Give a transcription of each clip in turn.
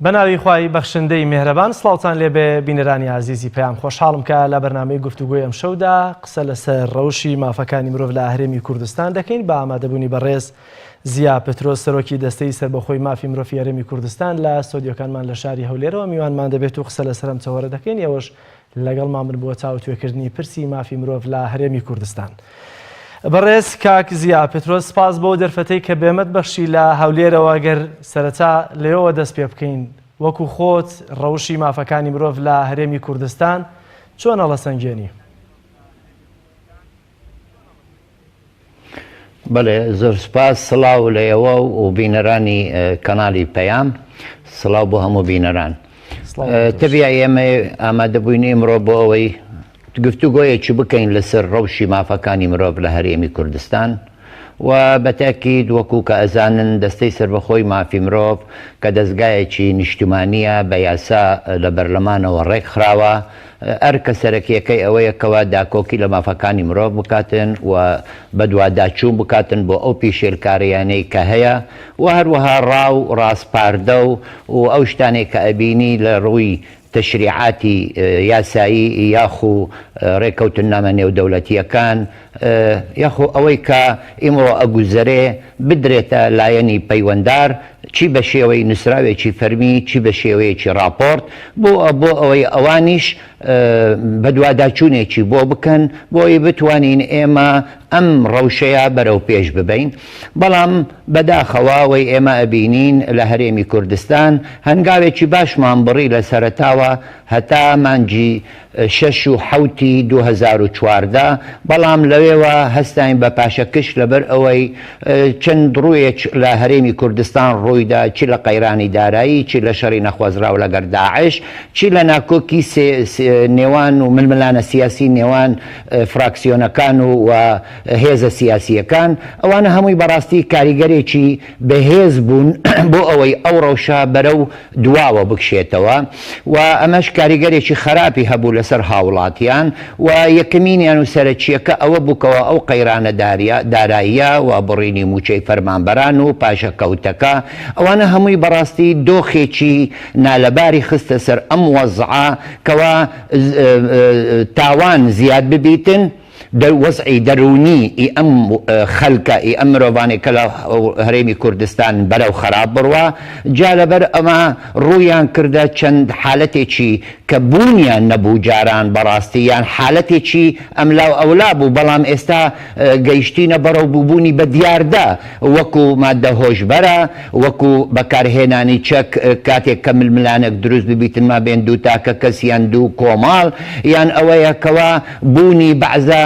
بەناوی خوای بەخشندەی میهرەبان سڵاوتان لێبێ بینەرانی عزیزی پێیان خۆشحاڵم کە لە بەرنامەی گفتوگۆی ئەم شەودا قسە لەسەر ڕەوشی مافەکانی مرۆڤ لە هەرێمی کوردستان دەکەین بە ئامادەبوونی بەڕێز زیا پترۆس سەرۆکی دەستەی سەربەخۆی مافی مرۆڤی هەرێمی کوردستان لە ستۆدیۆکانمان لە شاری هەولێرەوە میوانمان دەبێت و قسە لەسەر ئەم چەوەرە دەکەین ئێوەش لەگەڵمان بن بۆ چاوتوێکردنی پرسی مافی مرۆڤ لە هەرێمی کوردستان. بەڕێز کاک زیا پترۆس سپاس بۆ دەرفەتەی کە بێمەت بەخشی لە هەولێرەوە گەر سەرەتا لێەوە دەست پێ بکەین وەکو خۆت ڕەوشی مافەکانی مرۆڤ لە هەرێمی کوردستان چۆن هەڵەسەنگێنی؟ بەڵێ زۆر سپاس سڵاو لە ئێوە و بینەرانی کەناڵی پەیام سڵاو بۆ هەموو بینەران. تەبیە ئێمە ئامادەبووین ئێمڕۆ بۆ ئەوەی گفتوگۆیەکی بکەین لەسەر ڕەوشی مافەکانی مرۆڤ لە هەرێمی کوردستان و بەتاکید وەکو کە ئەزانن دەستەی سەربەخۆی مافی مرۆڤ کە دەستگایەکی نیشتیمانیە بە یاسا لە بەرلەمانەوە ڕێک خراوە ئەرکە سەرەکیەکەی ئەوەیە کەوا داکۆکی لە مافەکانی مرۆڤ بکاتن و بەدواداچوون بکاتن بۆ ئەو پیشێلکاریانەی کە هەیە و هەروەها ڕاو ڕاستپاردە و ئەو شتانێک کە ئەبینی لە ڕووی تەشریعاتی یاسایی یاخو ڕێکەوتن نامە نێودەوڵەتیەکان یاخو ئەوەی کە ئیمڕۆ ئەگوزەرێ بدرێتە لایەنی پەیوەنددار چی بە شێوەی نووسراوێکی فەرمی چی بە شێوەیەکی راپۆرت بۆ ئەوەی ئەوانیش بەدواداچوونێکی بۆ بکەن بۆی بتوانین ئێمە ئەم ڕەوشەیە بەرەو پێش ببین. بەڵام بەداخەواوەی ئێمە ئەبینین لە هەرێمی کوردستان هەنگاوێکی باشمان بڕی لە سەرەتاوە هەتا مانگی 6 و 7 2014 بەڵام لەوێوە هەستین بە پاشەکش لەبەر ئەوەی چەند ڕوویەک لە هەرێمی کوردستان ڕوویدا چی لە قەیرانی دارایی چی لە شەڕی نەخوازراو لەگەڵ داعش چی لە ناکۆکی نێوان و ململانە سیاسی نێوان فراکسیۆنەکان و هێزە سیاسیەکان ئەوانە هەمووی بەڕاستی کاریگەرێکی بەهێز بوون بۆ ئەوەی ئەو ڕەوشە بەرەو دواوە بکشێتەوە و ئەمەش کاریگەرێکی خراپی هەبوو لەسەر هاوڵاتیان و یەکەمینیان و سەرچیەکە ئەوە بووکەوە ئەو قەیرانە داراییە و بڕینی موچەی فەرمانبەران و پاشەکەوتەکە ئەوانە هەمووی بەڕاستی دۆخێکی نالەباری خستە سەر ئەم وەزعە کەوا تاوان زیاد ببیتن وەزعی دەرونی ئەم خەلکە ئەم مرۆڤانێک کە لە هەرێمی کوردستان بەرەو خراپ بڕوە جا لەبەر ئەمە ڕوویان کردە چەند حالەتێکی کە بوونیان نەبوو جاران بەڕاستی یان حالەتێکی ئەملاو ئەولا بوو بەڵام ئێستا گەیشتینە بەرەو بووبوونی بە دیاردا وەکو مادە هۆشبەرە وەکو بەکارهێنانی چەک کاتێک کە ململانێک دروست ببیتن ما بێن دوو تاکە کەسیان دوو کۆماڵ یان ئەوەیە کەوا بوونی بەعزە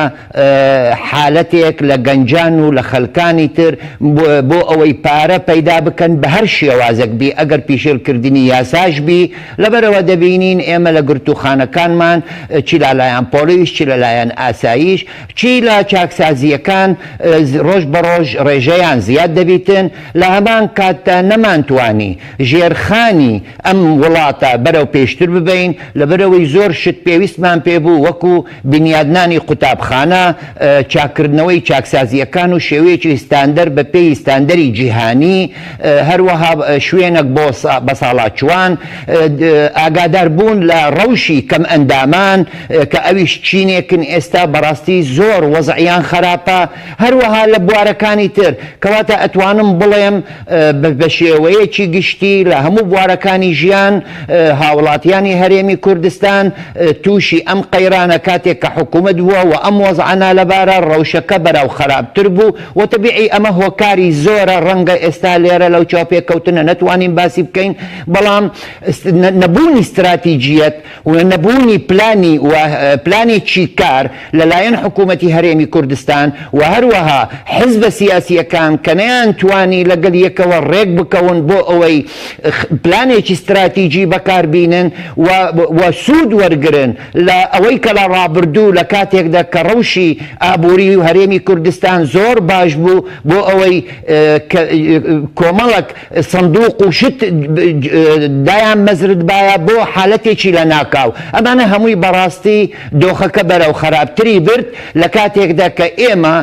حالەتێک لە گەنجان و لە خەلکانی تر بۆ ئەوەی پارە پەیدا بکەن بە هەر شێوازێک بی ئەگەر پیشێلکردنی یاساش بی لەبەرەوە دەبینین ئێمە لە گرتوخانەکانمان چی لەلایەن پۆلیس چی لەلایەن ئاسایش چی لە چاکسازیەکان ڕۆژ بە ڕۆژ ڕێژەیان زیاد دەبیتن لە هەمان کاتتا نەمانتوانی ژێرخانی ئەم وڵاتە بەرەو پێشتر ببین لەبەرەوەی زۆر شت پێویستمان پێبوو وەکو بنیادنانی قوتابخانە چاکردنەوەی چاکسازیەکان و شێوەیەکی ستاندەر بە پێی ستاندەری جیهانی هەروەها شوێنێک بە ساڵاتچوان ئاگادار بوون لە ڕەوشی کەم ئەندامان کە ئەویش چینێکن ئێستا بەڕاستی زۆر وەزعیان خراپە هەروەها لە بوارەکانی تر کەواتە ئەتوانم بڵێم بە شێوەیەکی گشتی لە هەموو بوارەکانی ژیان هاوڵاتیانی هەرێمی کوردستان تووشی ئەم قەیرانە کاتێک کە حکوومەت بووە و ئەم وەزعانە لەبارە ڕەوشەکە بەراو خراپتر بوو و تەبیعی ئەمە هۆکاری زۆرە ڕەنگە ئێستا لێرە لەو چاوپێکەوتنە نەتوانین باسی بکەین بەڵام نەبوونی استراتیجیەت و نەبوونی پلانی و پلانێکی کار لەلایەن حکوومەتی هەرێمی کوردستان و هەروەها حزبە سیاسیەکان کە نەیانتوانی لەگەڵ یەکەوە ڕێک بکەون بۆ ئەوەی پلانێکی استراتیجی بەکاربینن و سوود وەرگرن لە ئەوەی کە لە ڕابردوو لە کاتێکدا کە ڕەوشی ڕەوشی ئابووری و هەرێمی کوردستان زۆر باش بوو بۆ ئەوەی کۆمەڵک سندوق و شت دایان مەزرت باە بۆ حالەتێکی لە ناکاو ئەمانە هەمووی بەڕاستی دۆخەکە بەرەو خراپتری برد لە کاتێکدا کە ئێمە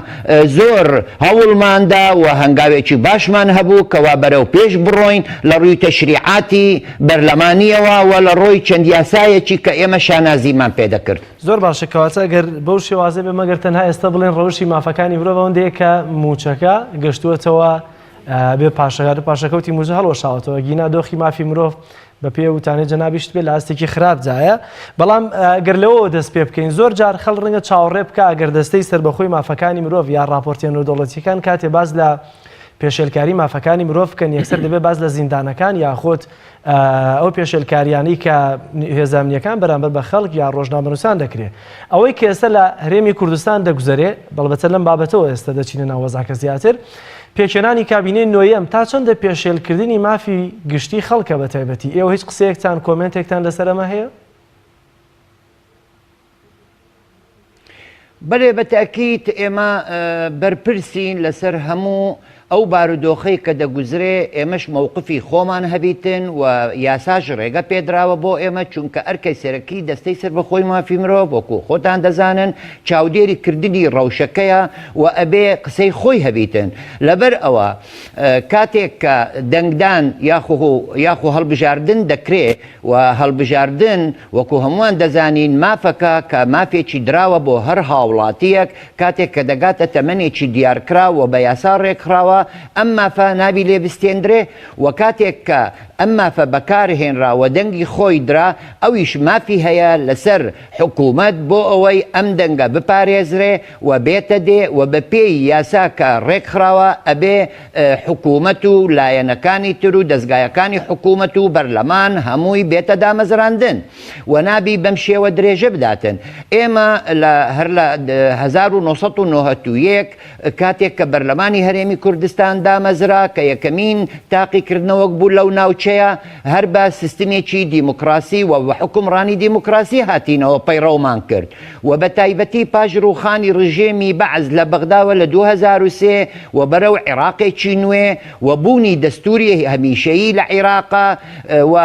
زۆر هەوڵماندا و هەنگاوێکی باشمان هەبوو کەوا بەرەو پێش بڕۆین لە ڕووی تەشریعاتی بەرلەمانیەوە و لە ڕۆی چەند یاسایەکی کە ئێمە شانازیمان پێدەکرد. زۆر باشە کەواتە ئەگەر بەو شێوازە بێ مەگەر تەنها ئێستا بڵێن ڕەوشی مافەکانی مرۆڤ ئەوەندەیە کە موچەکە گەشتووەتەوە بێ پاشەکەوتی موچە هەڵوەشاوەتەوە گینا دۆخی مافی مرۆڤ بە پێ وتانێ جەنابیشت بێ لە ئاستێکی خراپ جایە بەڵام گەر لەوە دەست پێ بکەین زۆر جار خەڵ ڕەنگە چاوەڕێ بکە ئەگەر دەستەی سەربەخۆی مافەکانی مرۆڤ یا ڕاپۆرتێن و دەوڵەتیەکان کاتێ باز لە پێشێلکاری مافەکانی مرۆڤ بکەن یەکسەر دەبێت باز لە زیندانەکان یاخۆت ئەو پێشێلکاریانی کە هێزانیەکان بەرامبەر بە خەڵک یا ڕۆژنامەنووسان دەکرێت ئەوەی کە ئێستا لە هەرێمی کوردستان دەگوزارێ بەڵبەتە لەم بابەتەوە ئێستا دەچینە ناو وەزاکە زیاتر پێکێنانی کابینەی نۆیەم تا چەندە پێشێلکردنی مافی گشتی خەڵکە بە تایبەتی ئێوە هیچ قسەیەکتان کۆمنتێکتان لەسەرەمە هەیە؟ بەێ بە تاکیت ئێمە بەرپرسین لەسەر هەموو ئەو بارودۆخەی کە دەگوزرێ ئێمەش مووقفی خۆمان هەبیتن و یاساژ ڕێگە پێدراوە بۆ ئێمە چونکە ئەرکەی سەرەکی دەستەی سەر بەخۆی مافی مرۆڤ وەکو خۆتان دەزانن چاودێری کردنی ڕەوشەکەیە و ئەبێ قسەی خۆی هەبیتن لەبەر ئەوە کاتێک کە دەنگدان یاخو هەڵبژاردن دەکرێت و هەڵبژاردن وەکو هەمووان دەزانین مافەکە کە مافێکی دراوە بۆ هەر هاوڵاتیەک کاتێک کە دەگاتە تەمەنێکی دیارکرا و بە یاسا ڕێکخراوە ئەم مافە نابی لێ بستێندرێ و کاتێک کە ئەم مافە بەکارهێنرا و دەنگی خۆی درا ئەویش مافی هەیە لەسەر حکوومەت بۆ ئەوەی ئەم دەنگە بپارێزرێ و بێتە دێ و بە پێی یاسا کە ڕێکخراوە ئەبێ حکوومەت و لایەنەکانی تر و دەستگایەکانی حکوومەت و بەرلەمان هەمووی بێتە دامەزراندن و نابی بەم شێوە درێژە بداتن. ئێمە هەر لە 1991 کاتێک کە بەرلەمانی هەرێمی کوردستان دامەزرا کە یەکەمین تاقیکردنەوەک بوو لەو ناوچەیە هەر بە سیستمێکی دیموکراسی و حکومڕانی دیموکراسی هاتینەوە پەیڕەومان کرد و بە تایبەتی پاش ڕووخانی ڕژێمی بەعز لە بەغداوە لە 2003 و بەرەو عێراقێکی نوێ و بوونی دەستوری هەمیشەیی لە عێراقا و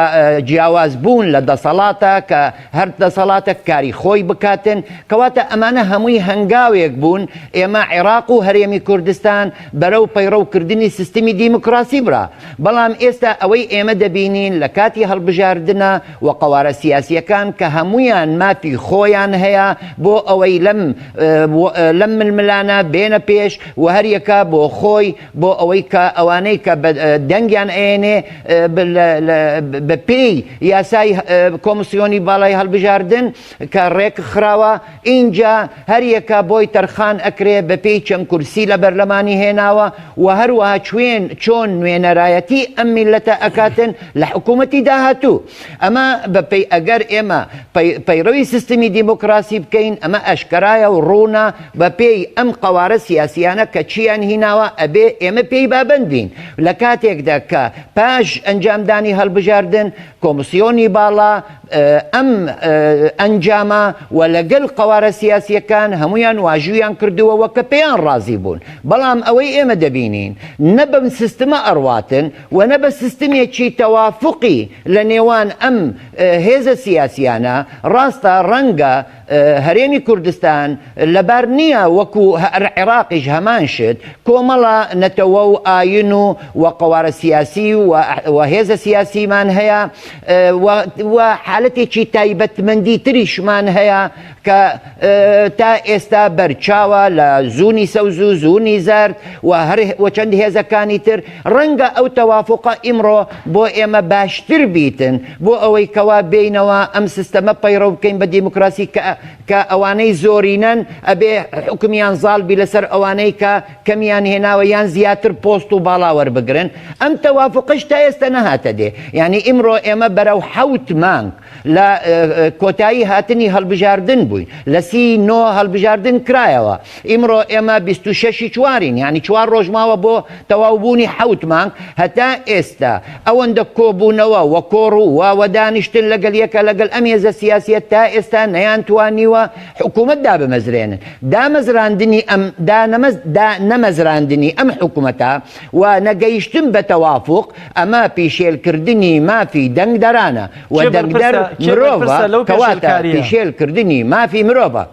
جیاواز بوون لە دەسەڵاتە کە هەر دەسەڵاتە کاری خۆی بکاتن کەواتە ئەمانە هەمووی هەنگاوێک بوون ئێمە عێراق و هەرێمی کوردستان بەرەو پەیڕەوکردنی سیستمی دیموکراسی برا بەڵام ئێستا ئەوەی ئێمە دەبینین لە کاتی هەڵبژاردنە و قەوارە سیاسیەکان کە هەمویان مافی خۆیان هەیە بۆ ئەوەی لەم ململانە بێنە پێش و هەریەکە بۆ خۆی بۆ ئەوەی کە ئەوانەی کە دەنگیان ئێنێ بە پێی یاسای کۆمسیۆنی باڵای هەڵبژاردن کە ڕێک خراوە اینجا هەریەکە بۆی تەرخان ئەکرێ بە پێی چەند کورسی لە بەرلەمانی هێناوە و هەروەها چۆن نوێنەرایەتی ئەم میلەتە ئەکاتن لە حکوومەتی داهاتوو ئەمە بەپێی ئەگەر ئێمە پەیڕەوی سیستمی دیموکراسی بکەین ئەمە ئەشکرایە و ڕوونا بە پێی ئەم قەوارە سیاسیانە کە چیان هیناوە ئەبێ ئێمە پێی بابند بین لە کاتێکدا کە پاش ئەنجامدانی هەڵبژاردن کۆمسیۆنی باڵا ئەم ئەنجامە و لەگەڵ قەوارە سیاسیەکان هەمویان واژویان کردووەوە کە پێیان ڕازی بوون بەڵام ئەوەی ئێمە دەبینین نە بەم سیستمە ئەڕواتن و نە بە سیستمێکی تەوافقی لە نێوان ئەم هێزە سیاسیانە ڕاستە ڕەنگە هەرێمی کوردستان لەبار نییە وەکو عێراقیش هەمان شت کۆمەڵە نەتەوە و ئاین و قەوارە سیاسی و هێزە سیاسیمان هەیە و حالەتێکی تایبەتمەندی تریشمان هەیە کە تا ئێستا بەرچاوە لە زوونی سەوز و زوونی زەرد و چەند هێزەکانی تر ڕەنگە ئەو تەوافقە ئیمڕۆ بۆ ئێمە باشتر بیتن بۆ ئەوەی کەوا بینەوە ئەم سیستەمە پەیڕەو بکەین بە دیموکراسی کە ئەوانەی زۆرینەن ئەبێ حکمیان زاڵبی لەسەر ئەوانەی کە کەمیان هێناوە یان زیاتر پۆست و باڵاوەر بگرن ئەم تەوافقش تا ئێستا نەهاتە دێ یعنی ئیمڕۆ ئێمە بەرەو 7 مانگ لە کۆتایی هاتنی هەڵبژاردن بووین لە 39 هەڵبژاردن کرایەوە ئیمڕۆ ئێمە 26 چوارین یعنی 4 ڕۆژ ماوە بۆ تەواوبوونی 7 مانگ هەتا ئێستا ئەوەندە کۆبوونەوە وە کۆڕوو وە دانیشتن لەگەل یەکە لەگەل ئەم هێزە سیاسیەت تا ئێستا نەیانتوانیوە حکوومەت دابمەزرێنن دامەزراندنی ئەم نەمەزراندنی ئەم حکوومەتە و نەگەیشتن بە تەوافق ئەمە پیشێلکردنی مافی دەنگدەرانە و دەنگدەر مرۆڤە کەواتە پیشێلکردنی مافی مرۆڤە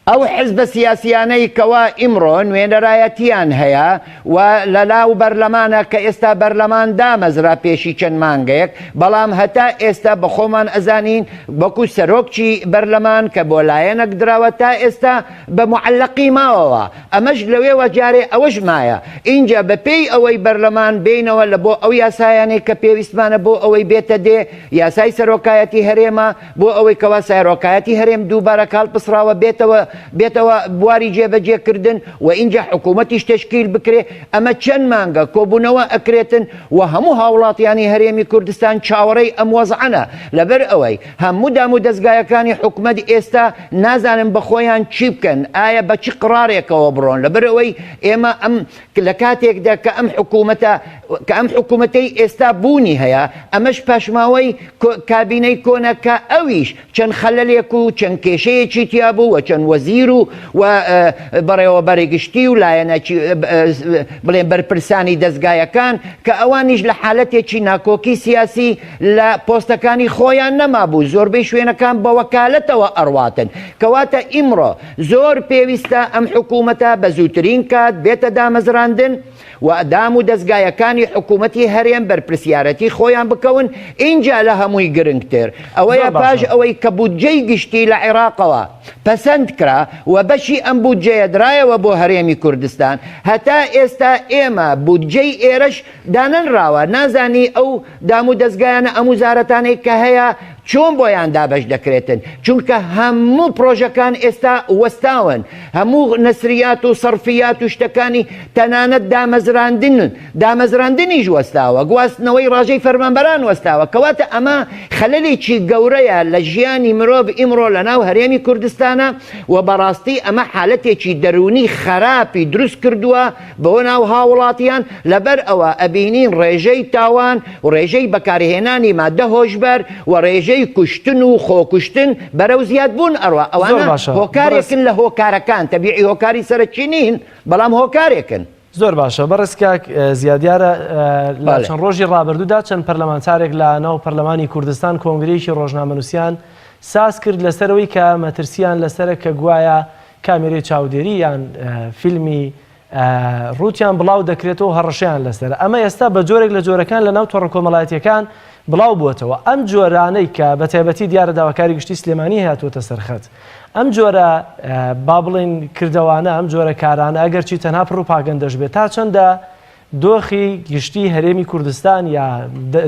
ئەو حزبە سیاسیانەی کەوا ئیمڕۆ نوێنەرایەتیان هەیە و لەلاو بەرلەمانە کە ئێستا بەرلەمان دامەزرا پێشی چەند مانگەیەک بەڵام هەتا ئێستا بە خۆمان ئەزانین وەکو سەرۆکچی بەرلەمان کە بۆ لایەنەک دراوە تا ئێستا بە معەلەقی ماوەوە ئەمەش لەوێوە جارێ ئەوەش مایە اینجا بەپێی ئەوەی بەرلەمان بینەوە لە بۆ ئەو یاسایانەی کە پێویستمانە بۆ ئەوەی بێتە دێ یاسای سەرۆکایەتی هەرێمە بۆ ئەوەی کەوا سەرۆکایەتی هەرێم دووبارە کاڵپسراوە بێتەوە بواری جێبەجێکردن و اینجا حکوومەتیش تشکیل بکرێ ئەمە چەند مانگە کۆبوونەوە ئەکرێتن و هەموو هاوڵاتیانی هەرێمی کوردستان چاوەڕێی ئەم وەزعانە لەبەر ئەوەی هەموو دام و دەستگایەکانی حکوومەت ئێستا نازانن بە خۆیان چی بکەن ئایا بە چی قرارێکەوە بڕۆن لەبەر ئەوەی ئێمە ئەم لە کاتێکدا کە ئەم حکوومەتەی ئێستا بوونی هەیە ئەمەش پاشماوەی کابینەی کۆنەکە ئەویش چەند خەلەلێک و چەند کێشەیەکی تیا بوو و چەند وەزیر و بەڕێوە بەرەگشتی و لایەنە بڵێن بەرپرسانی دەستگایەکان کە ئەوانیش لە حالەتێکی ناکۆکی سیاسی لە پۆستەکانی خۆیان نەمابوو زۆربەی شوێنەکان بە وەکالەتەوە ئەڕواتن کەواتە ئیمڕۆ زۆر پێویستە ئەم حکوومەتە بە زووترین کات بێتە دامەزراندن و دام و دەستگایەکانی حکوومەتی هەرێم بەرپرسیارەتی خۆیان بکەون اینجا لە هەمووی گرنگتر ئەوەیە پاش ئەوەی کە بودجەی گشتی لە عێراقەوە پەسەند کرا و بەشی ئەم بودجەیە درایەوە بۆ هەرێمی کوردستان هەتا ئێستا ئێمە بودجەی ئێرەش دانەنراوە نازانی ئەو دام و دەستگایانە ئەم وزارەتانەی کە هەیە چۆن بۆیان دابش دەکرێتن چونکە هەموو پرۆژەکان ئێستا وەستاون هەموو نەسریات و سەرفیات و شتەکانی تەنانەت دامەزراندنیش وەستاوە گواستنەوەی ڕاژەی فەرمانبەران وەستاوە کەواتە ئەمە خەلەلێکی گەورەیە لە ژیانی مرۆڤ ئیمڕۆ لە ناو هەرێمی کوردستانە و بەڕاستی ئەمە حالەتێکی دەرونی خراپی دروست کردووە بەوە ناو هاوڵاتیان لەبەر ئەوە ئەبینین ڕێژەی تاوان و ڕێژەی بەکارهێنانی مادە هۆشبەر و ڕێژەی کوشتن و خۆکوشتن بەرەو زیاد بوون ئەڕوا ئەوانە هۆکارێکن لە هۆکارەکان تەبیعی هۆکاری سەرەکی نین بەڵام هۆکارێکن زۆر باشە بەڕێزکاک زیادیارە لە چەند ڕۆژی ڕابردوودا چەند پەرلەمانتارێک لە ناو پەرلەمانی کوردستان کۆنگرەیەکی ڕۆژنامەنووسیان ساز کرد لەسەرەوەی کە مەترسیان لەسەرە کە گوایە کامێرەی چاودێری یان فیلمی ڕوتیان بڵاو دەکرێتەوە هەڕەشەیان لەسەر ئەمە ئێستا بە جۆرێک لە جۆرەکان لە ناو تۆڕە کۆمەڵایەتیەکان بڵاو بووەتەوە ئەم جۆرانەی کە بە تایبەتی دیارە داواکاری گشتی سلێمانی هاتووەتە سەرخەت ئەم جۆرە با بڵێن کردەوانە ئەم جۆرە کارانە ئەگەرچی تەنها پڕۆپاگەندەش بێت تا چەندە دۆخی گشتی هەرێمی کوردستان یا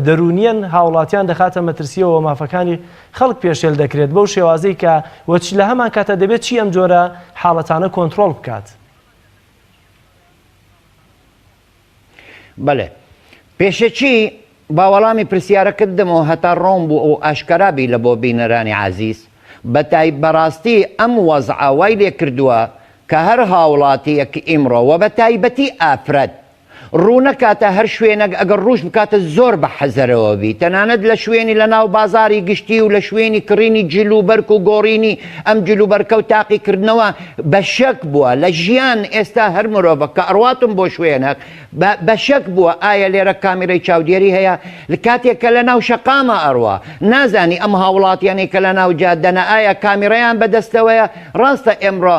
دەرونیەن هاوڵاتیان دەخاتە مەترسیەوە مافەکانی خەڵک پێشێل دەکرێت بەو شێوازەی کە وەچی لە هەمان کاتە دەبێت چی ئەم جۆرە حاڵەتانە کۆنتڕۆڵ بکات بەڵێ پێشەچی باوەڵامی پرسیارەکەت دەمەوە هەتا ڕۆم بوو ئەو ئاشکرابی لە بۆ بینەرانی عزیز بەڕاستی ئەم وەزعە وای لێ کردووە کە هەر هاوڵاتیەک ئیمڕۆ و بە تایبەتی ئافرەت ڕوونەکاتە هەر شوێنەك ئەگەر ڕوش بکاتە زۆر بە حەزەرەوە بی تەنانەت لە شوێنی لە ناو بازاری گشتی و لە شوێنی کڕینی جلوبەرک و گۆڕینی ئەم جلوبەرکە و تاقیکردنەوە بە شەک بووە لە ژیان ئێستا هەر مرۆڤە کە ئەڕواتم بۆ شوێنێک بە شەک بووە ئایا لێرە کامێرەی چاودێری هەیە لە کاتێک کە لە ناو شەقامە ئەڕوا نازانی ئەم هاوڵاتیانەی کە لە ناو جادەنە ئایا کامێرەیان بەدەستەوەیە ڕاستە ئێمڕۆ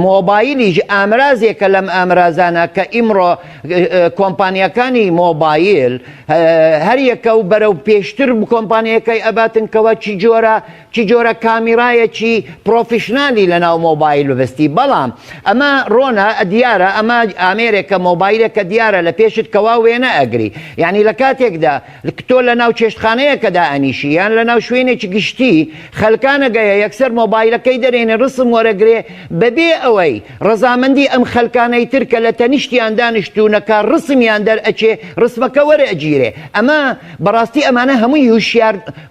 مۆبایلیش ئامرازێکە لەم ئامرازانە کە ئیمڕۆ کۆمپانیەکانی مۆبایل هەر یەکە و بەرەو پێشتر کۆمپانیەکەی ئەباتن کەوە چی جۆرە کامیرایەکی پرۆفیشنالی لە ناو مۆبایل ببستی بەڵام ئەمە ڕۆنە دیارە ئەمە ئامێرێکە مۆبایلێکە دیارە لە پێشت کەوا وێنە ئەگری یعنی لە کاتێکدا تۆ لە ناو چێشتخانەیەکەدا ئەنیشی یان لە ناو شوێنێکی گشتی خەلکانەگەیە یەکسەر مۆبایلەکەی دەرێنێ ڕسم وەرەگرێ بەبێ ئەوەی ڕەزامەندی ئەم خەلکانەی تر کە لە تەنیشتیان دانیشتوونەکە ڕسمیان دەرئەچێ ڕسمەکە وەرەئەگیرێ ئەمە بەڕاستی ئەمانە هەمووی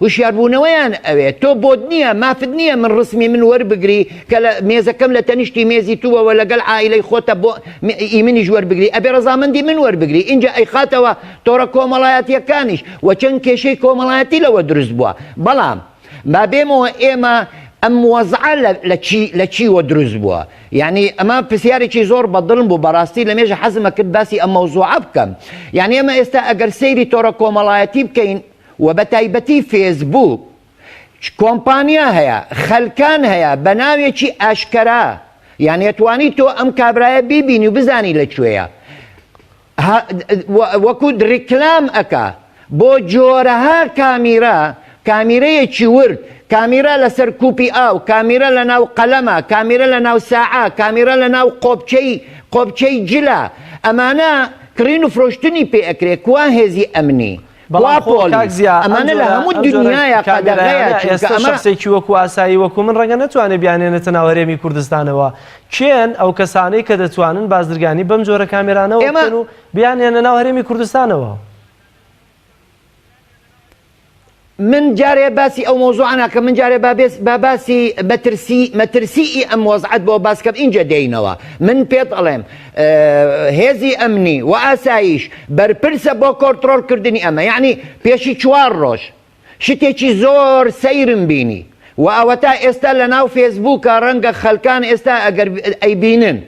هوشیاربوونەوەیان ئەوێ تۆ بۆت نییە مافت نییە من ڕسمی من وەربگری کە لە مێزەکەم لە تەنیشتی مێزی تووەوە لەگەڵ عائیلەی خۆتە بۆ ئیمنیش وەربگری ئەبێ ڕەزامەندی من وەربگری اینجا ئەیخاتەوە تۆڕە کۆمەڵایەتیەکانیش و چەند کێشەی کۆمەڵایەتی لەوە دروست بووە بەڵام با بێمەوە ئێمە ئەم وەزعە لە چیوە دروست بووە یعنی ئەمە پرسیارێکی زۆر بەدڵم بوو بەڕاستی لە مێژە حەزمە کرد باسی ئەم مەوزوعە بکەم یعنی ئێمە ئێستا ئەگەر سەیری تۆڕە کۆمەڵایەتی بکەین و بە تایبەتی فێسبوک کۆمپانیا هەیە خەلکان هەیە بە ناوێکی ئاشکرا یعنی ئەتوانی تۆ ئەم کابرایە بیبینی و بزانی لەکوێیە وەکو ڕیکلام ئەکا بۆ جۆرەها کامیرەیەکی ورد کامیرە لەسەر کوپی ئاو کامیرە لە ناو قەلەمە کامیرە لە ناو ساعە کامیرە لە ناو قۆبچەی جلە ئەمانە کڕین و فرۆشتنی پێ ئەکرێ کوا هێزی ئەمنی ئەمانە لە هەموو دنیاە قەدەغەیە شخصێکی وەکو ئاسایی وەکو من ڕەنگە نەتوانێت بیانێنێتە ناو هەرێمی کوردستانەوە کێن ئەو کەسانەی کە دەتوانن بازرگانی بەم جۆرە کامێرانەوە بکەن و بیانێنە ناو هەرێمی کوردستانەوە من جارێ باسی ئەو مۆزوع ناکە من جارێ باسی مەترسی ئەم وەزعەت بۆ باسکەم اینجا دێینەوە من پێت ئەڵێم هێزی ئەمنی و ئاسایش بەرپرسە بۆ کۆنتڕۆڵکردنی ئەمە یعنی پێشی 4 ڕۆژ شتێکی زۆر سەیرم بینی و ئەوە تا ئێستا لە ناو فێسبووکە ڕەنگە خەلکان ئێستا ئەگەر ئەیبینن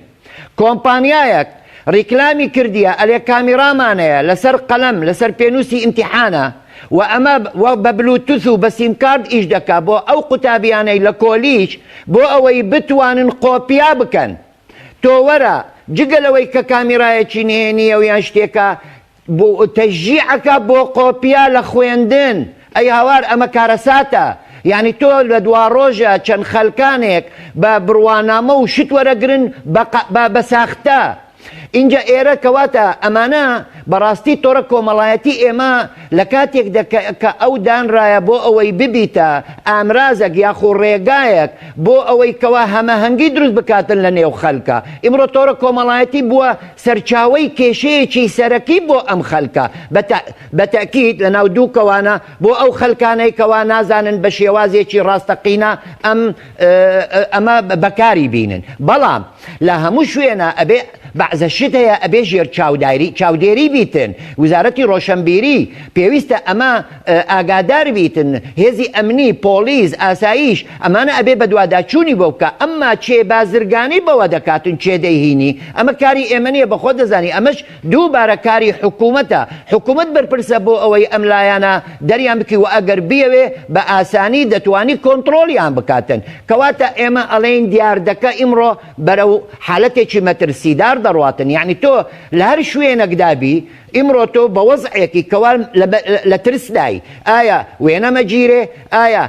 کۆمپانیایەک ڕیکلامی کردیە ئەلێ کامیرامانەیە لەسەر قەلەم لەسەر پێنووسی ئیمتیحانە و ئەمە بە بلوتوث و بە سیمکارد ئیش دەکا بۆ ئەو قوتابیانەی لە کۆلیج بۆ ئەوەی بتوانن قۆپیا بکەن تۆ وەرە جگەلەوەی کە کامیرایەکی نهێنیە و یان شتێکە بۆ تەشجیعەکە بۆ قۆپیا لە خوێندن ئەی هاوار ئەمە کارەساتە یعنی تۆ لە دوا ڕۆژە چەند خەلکانێک بە بڕوانامە و شت وەرەگرن بە ساختە اینجا ئێرە کەواتە ئەمانە بەڕاستی تۆڕە کۆمەڵایەتی ئێمە لە کاتێک کە ئەو دانرایە بۆ ئەوەی ببیتە ئامرازێک یاخۆ ڕێگایەک بۆ ئەوەی کەوا هەمەهەنگی دروست بکاتن لە نێو خەلکە ئیمڕۆ تۆڕە کۆمەڵایەتی بووە سەرچاوەی کێشەیەکی سەرەکی بۆ ئەم خەلکە بەتەکید لە ناو دوو کەوانە بۆ ئەو خەلکانەی کەوا نازانن بە شێوازێکی ڕاستەقینە ئەمە بەکاری بینن بەڵام لە هەموو شوێنە ئەبێ بەعزە شت هەیە ئەبێ ژێر چاودێری بیتن وزارەتی ڕۆشنبیری پێویستە ئەمە ئاگادار بیتن هێزی ئەمنی پۆلیس ئاسایش ئەمانە ئەبێ بە دوواداچوونی بۆ بکە ئەمما چێ بازرگانی بەوە دەکاتن چێ دەیهینی ئەمە کاری ئێمە نیە بەخۆ دەزانی ئەمەش دووبارە کاری حکوومەتە حکوومەت بەرپرسە بۆ ئەوەی ئەم لایەنە دەریان بکی و ئەگەر بیەوێ بە ئاسانی دەتوانی کۆنتڕۆلیان بکاتن کەواتە ئێمە ئەڵێن دیاردەکە ئیمڕۆ بەرەو حالەتێکی مەترسیدار دەڕاتن یعنی تۆ لە هەر شوێنەک دابی ئیمڕۆ تۆ بە وەزعێکی کەوا لە ترسدای ئایا وێنەمە گیرێ ئایا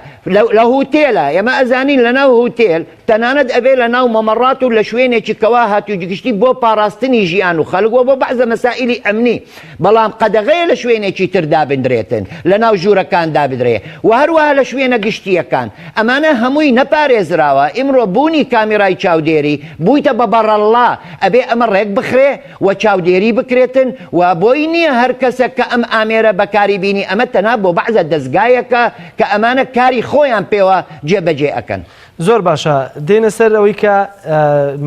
لە هوتێلە ئێمە ئەزانین لە ناو هوتێل تەنانەت ئەبێ لە ناو مەمەڕات و لە شوێنێکی کەوا هاتووجگشتی بۆ پاراستنی ژیان و خەڵکوە بۆ بەعزە مەسائیلی ئەمنی بەڵام قەدەغەیە لە شوێنێکی تر دابدرێتن لە ناو ژوورەکان دابدرێ و هەروەها لە شوێنە گشتیەکان ئەمانە هەمووی نەپارێزراوە ئیمڕۆ بوونی کامیرای چاودێری بوویتە بە بەڕەڵا ئەبێ ئەمە ڕێک بخرێ و چاودێری بکرێتن و بۆی نییە هەر کەسە کە ئەم ئامێرە بەکاری بینی ئەمە تەنها بۆ بەعزە دەستگایەکە کە ئەمانە کاری خۆیان پێوە جێبەجێ ئەکەن زۆر باشە دێنە سەر ئەوەی کە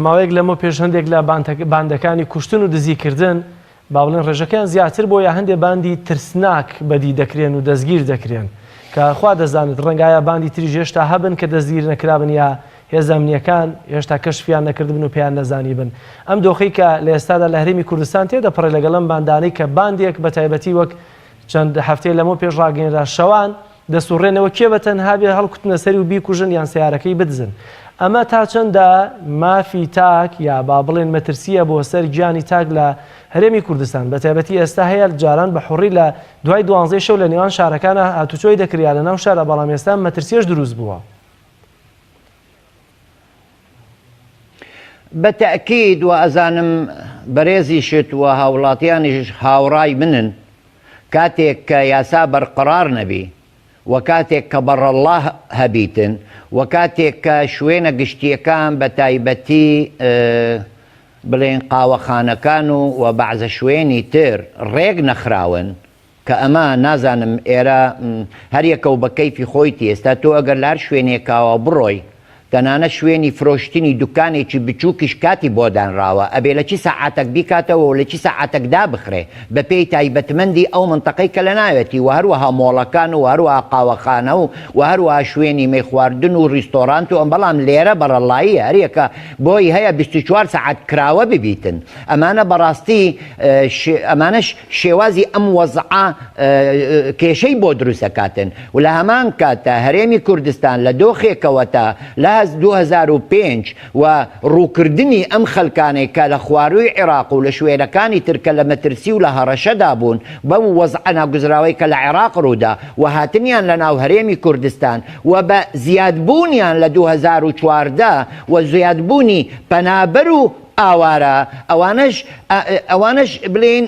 ماوەیەک لەمە پێش هەندێک لە باندەکانی کوشتن و دزیکردن با بڵێن ڕێژەکەیان زیاتر بۆ یا هەندێک باندی ترسناک بەدی دەکرێن و دەستگیر دەکرێن کە خوا دەزانێت ڕەنگایە باندی تریژ هێشتا هەبن کە دەستگیر نەکرابن یا هێز ئەمنیەکان هێشتا کەشفیان نەکردبن و پێیان نەزانی بن ئەم دۆخەی کە لە ئێستادا لە هەرێمی کوردستان تێدەپڕێ لەگەڵم باندانەی کە باندێک بە تایبەتی وەک چەند هەفتەیە لەمە پێش ڕاگەیەنرا شەوان دەسوڕێنەوە کێ بە تەنها بێ هەڵکوتنە سەری و بیکوژن یان سیارەکەی بدزن ئەمە تا چەندە مافی تاک یا با بڵێن مەترسیە بۆ سەر گیانی تاک لە هەرێمی کوردستان بە تایبەتی ئێستا هەیە جاران بە حوڕی لە دوای 12 شەو لە نێوان شارەکانە هاتوچۆی دەکریا لە ناو شارە بەڵام ئێستا مەترسیەش دروست بووە بەتەکید و ئەزانم بەڕێزی شت و هاوڵاتیانیش هاوڕای منن کاتێک کە یاسا بەرقەرار نەبی و کاتێک کە بەڕەڵڵا هەبیتن و کاتێک کە شوێنە گشتیەکان بە تایبەتی بڵێن قاوەخانەکان و بەعزە شوێنی تر ڕێک نەخراون کە ئەمە نازانم ئێرە هەریەکە و بە کەیفی خۆیتی ئێستا تۆ ئەگەر لار شوێنێکاوە بڕۆی تەنانە شوێنی فرۆشتنی دوکانێکی بچووکیش کاتی بۆ دانراوە ئەبێ لە چی سەعاتێک بیکاتەوە و لە چی سەعاتێکدا بخرێ بە پێی تایبەتمەندی ئەو منتەقەی کە لە ناوێتی و هەروەها مۆڵەکان و هەروەها قاوەخانە و هەروەها شوێنی مەی خواردن و ڕیستۆرانت و ئەم بەڵام لێرە بەڕەڵایی هەریەکە بۆی هەیە 24 سەعات کراوە ببیتن ئەمانە بەڕاستی ئەمانەش شێوازی ئەم وەزعە کێشەی بۆ دروستەکاتن و لە هەمان کاتە هەرێمی کوردستان لە دۆخێکەوەتە لە 2005 و ڕووکردنی ئەم خەلکانەی کە لە خواروی عێراق و لە شوێنەکانی ترکە لە مەترسی و لە هەڕەشەدا بوون بەم وەزعە ناگوزراوەی کە لە عێراق ڕوودا و هاتنیان لە ناو هەرێمی کوردستان و بە زیادبوونیان لە 2014 و زیادبوونی پەنابەر و ئاوارە ئەوانش بڵێن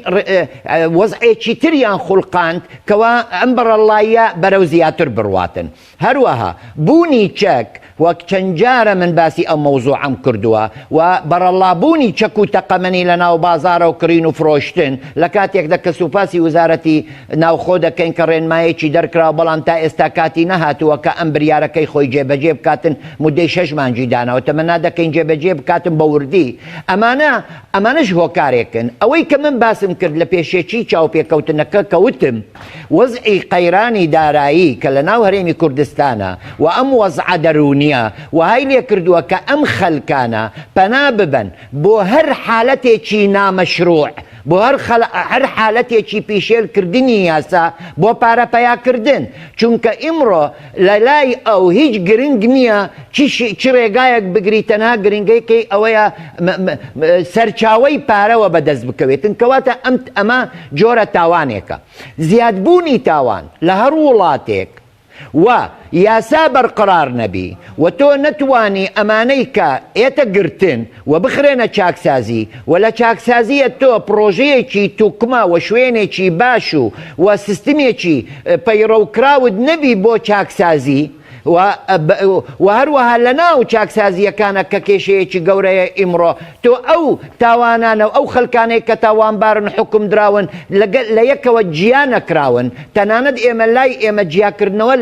وەزعێکی تریان خوڵقاند کەوا ئەم بەڕەڵاییە بەرەو زیاتر بڕواتن هەروەها بوونی چەک وەک چەند جارە من باسی ئەم مەوزوعەم کردووە و بەڕەڵابوونی چەک و تەقەمەنی لە ناو بازارە و کڕین و فرۆشتن لە کاتێکدا کە سوپاسی وزارەتی ناوخۆ دەکەین کە ڕێنمایەکی دەرکراوە بەڵام تا ئێستا کاتی نەهاتووە کە ئەم بریارەکەی خۆی جێبەجێ بکاتن مودەی 6 مانگی داناوە تەمەنا دەکەین جێبەجێ بکاتن بە وردی ئەمانەش هۆکارێکن ئەوەی کە من باسم کرد لە پێشێکی چاوپێکەوتنەکە کەوتم وەزعی قەیرانی دارایی کە لە ناو هەرێمی کوردستانە و ئەم وەزعە دەرونیە وهای لێ کردووە کە ئەم خەلکانە پەنا ببەن بۆ هەر حالەتێکی نامەشروع بۆ هەر حالەتێکی پیشێلکردنی یاسا بۆ پارەپەیاکردن چونکە ئیمڕۆ لە لای ئەو هیچ گرنگ نییە چی ڕێگایەک بگری تەنها گرنگەیەکی ئەوەیە سەرچاوەی پارەوە بەدەست بکەوێتن کەواتە ئەمە جۆرە تاوانێکە زیادبوونی تاوان لە هەر وڵاتێک و یاسا بەرقرار نەبی و تۆ نەتوانی ئەمانەی کە ئێتە گرتن و بخرێنە چاکسازی و لە چاکسازیە تۆ پرۆژەیەکی توکمە و شوێنێکی باش و سیستمێکی پەیڕەوکراود نەبی بۆ چاکسازی و هەروەها لە ناو چاکسازیەکانە کە کێشەیەکی گەورەیە ئیمڕۆ تۆ ئەو تاوانانە و ئەو خەلکانەی کە تاوانبارن حکم دراون لە یەکەوە گیان نەکراون تەنانەت ئێمە لای ئێمە گیاکردنەوە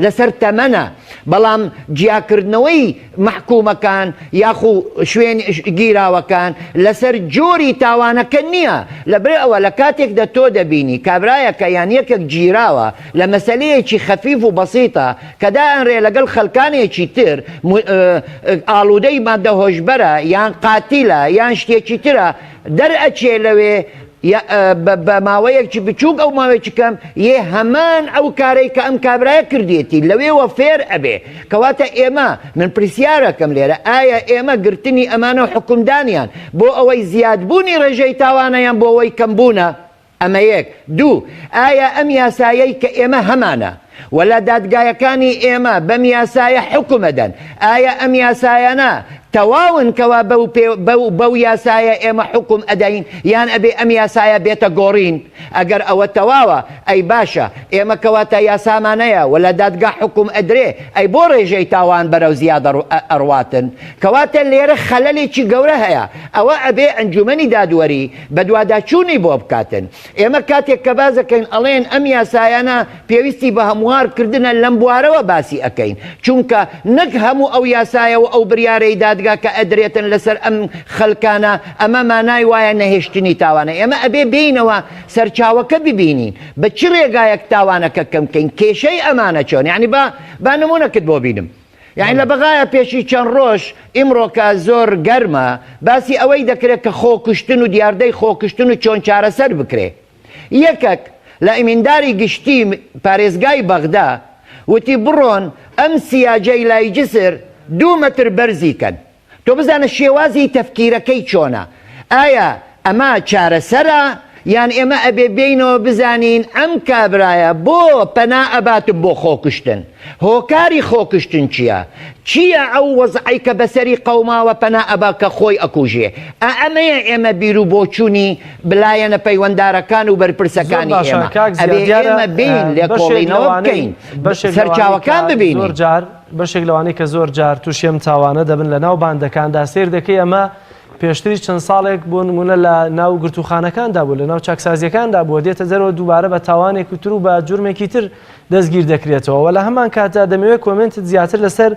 لەسەر تەمەنە بەڵام گیاکردنەوەی محکومەکان یاخو شوێن گیراوەکان لەسەر جۆری تاوانەکە نییە لەبێ ئەوە لە کاتێکدا تۆ دەبینی کابرایەکە یان یەکێک گیراوە لە مەسەلەیەکی خەفیف و بەسیتە کە ئەنرێ لەگەڵ خەلکانێکی تر ئاڵوودەی مادە هۆشبەرە یان قاتیلە یان شتێکی ترە دەرئەچێ لەوێ بە ماوەیەکی بچووک ئەو ماوەیەکی کەم یێ هەمان ئەو کارەی کە ئەم کابرایە کردێتی لەوێوە فێر ئەبێ کەواتە ئێمە من پرسیارەکەم لێرە ئایا ئێمە گرتنی ئەمانە و حکومدانیان بۆ ئەوەی زیادبوونی ڕێژەی تاوانەیان بۆ ئەوەی کەمبوونە ئەمە یەک دوو ئایا ئەم یاسایەی کە ئێمە هەمانە ولا دادگایەکانی ئێمە بەم یاسایە حکومەدەن ئایا ئەم یاسایانە تەواون کەوا بەو یاسایە ئێمە حکم ئەدەین یان ئەبێ ئەم یاسایە بێتە گۆڕین ئەگەر ئەوە تەواوە ئەی باشە ئێمە کەواتە یاسامانەیە ولا دادگا حکم ئەدرێ ئەی بۆ ڕێژەی تاوان بەرەو زیادە ئەڕواتن کەواتە لێرە خەلەلێکی گەورە هەیە ئەوە ئەبێ ئەنجومەنی دادوەری بە دوواداچوونی بۆ بکاتن ئێمە کاتێک کە بازەکەین ئەڵێن ئەم یاسایانە پێویستی بە هەموارکردنە لەم بوارەوە باسی ئەەکەین چونکە نەک هەموو ئەو یاسایە و ئەو بریارەی دادگا کە ئەدرێتن لەسەر ئەم خەلکانە ئەمە مانای وایە نەهێشتنی تاوانە ئێمە ئەبێ بینەوە سەرچاوەکە ببینین بە چ ڕێگایەک تاوانەکە کەمکەین کێشەی ئەمانە چۆن یعنی با نمونەکەت بۆ بینم یعنی لە بەغایە پێشی چەند ڕۆژ ئیمڕۆکە زۆر گەرمە باسی ئەوەی دەکرێت کە خۆکوشتن و دیاردەی خۆکوشتن و چۆن چارەسەر بکرێ یەکێک لە ئیمینداری گشتی پارێزگای بەغدا وتی بڕۆن ئەم سیاجەی لای جسر 2 مەتر بەرزیکەن تۆ بزانە شێوازی تەفکیرەکەی چۆنە ئایا ئەمە چارەسەرە یان ئێمە ئەبێ بینەوە بزانین ئەم کابرایە بۆ پەنا ئەباتم بۆ خۆکوشتن هۆکاری خۆکوشتن چییە ئەو وەزعی کە بەسەری قەوماوە پەنا ئەبا کە خۆی ئەکوژێ ئەمەیە ئێمە بیر و بۆچوونی بلایەنە پەیوەنددارەکان و بەرپرسەکانی ئێمە ئەبێ ئێمە بین لێکۆڵینەوە بکەین سەرچاوەکان ببینین بەشێک لەوانەی کە زۆر جار تووشێم تاوانە دەبن لە ناو باندەکاندا سیر دەکەی ئەمە پێشتری چەند ساڵێک بۆ نمونە لە ناو گرتوخانەکاندا بوو لە ناو چاکسازیەکاندا بووە دێتە دەرەوە دووبارە بە تاوانێک تر و بە جورمێکی تر دەستگیر دەکرێتەوە و لە هەمان کاتدا دەمەوێت کۆمنتت زیاتر لەسەر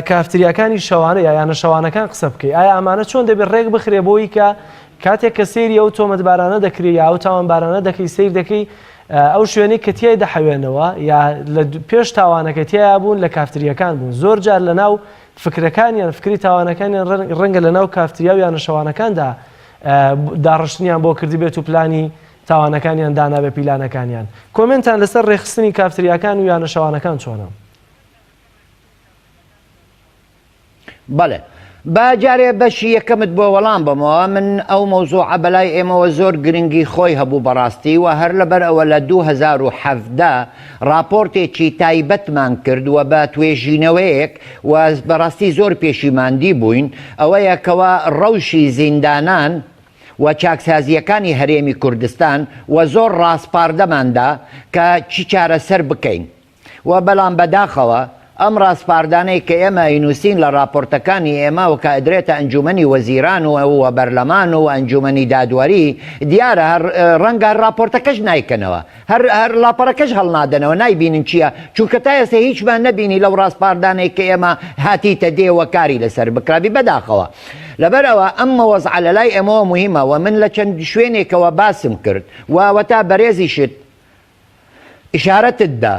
کافتریاکانی شەوانە یانە شەوانەکان قسە بکەی ئایا ئەمانە چۆن دەبێت ڕێک بخرێ بۆی کە کاتێک کە سەیری ئەو تۆمەتبارانە دەکرێت یا ئەو تاوانبارانە دەکەی سیر دەکەی ئەو شوێنەی کە تیای دەحەوێنەوە یا لە پێش تاوانەکە تیا بوون لە کافتریەکان بوون زۆر جار لە ناو فکرەکانیان فکری تاوانەکانیان ڕەنگە لە ناو کافتریا و یانە شەوانەکاندا داڕشتنیان بۆ کردی بێت و پلانی تاوانەکانیان دانا بە پیلانەکانیان کۆمنتان لەسەر ڕێخستنی کافتریاکان و یانە شەوانەکان چۆنە؟ بەڵێ با جارێ بەشی یەکەمت بۆ وەڵام بمەوە من ئەو مەوزوعە بەلای ئێمەوە زۆر گرنگی خۆی هەبوو بەڕاستی و هەر لەبەر ئەوە لە 2017 راپۆرتێکی تایبەتمان کردووە بە توێژینەوەیەک و بەڕاستی زۆر پێشیماندی بووین ئەوەیە کەوە ڕەوشی زیندانان و چاکسازیەکانی هەرێمی کوردستان و زۆر ڕاستپاردەماندا کە چی چارەسەر بکەین و بەڵام بەداخەوە ئەم ڕاستپاردانەی کە ئێمە ئینووسین لە راپۆرتەکانی ئێمە و کە ئەدرێتە ئەنجومەنی وەزیران و بەرلەمان و ئەنجومەنی دادوەری دیارە ڕەنگە راپۆرتەکەش نایکەنەوە هەر لاپەڕەکەش هەڵنادەنەوە نایبینن چییە چونکە تا ئێستا هیچمان نەبینی لەو ڕاستپاردانەی کە ئێمە هاتیتە دێوە کاری لەسەر بکرابی بەداخەوە لەبەرەوە ئەمە وەزع لە لای ئێمەوە مهمە و من لە چەند شوێنێکەوە باسم کرد و تا بەڕێزیشت ئیشارەتتدا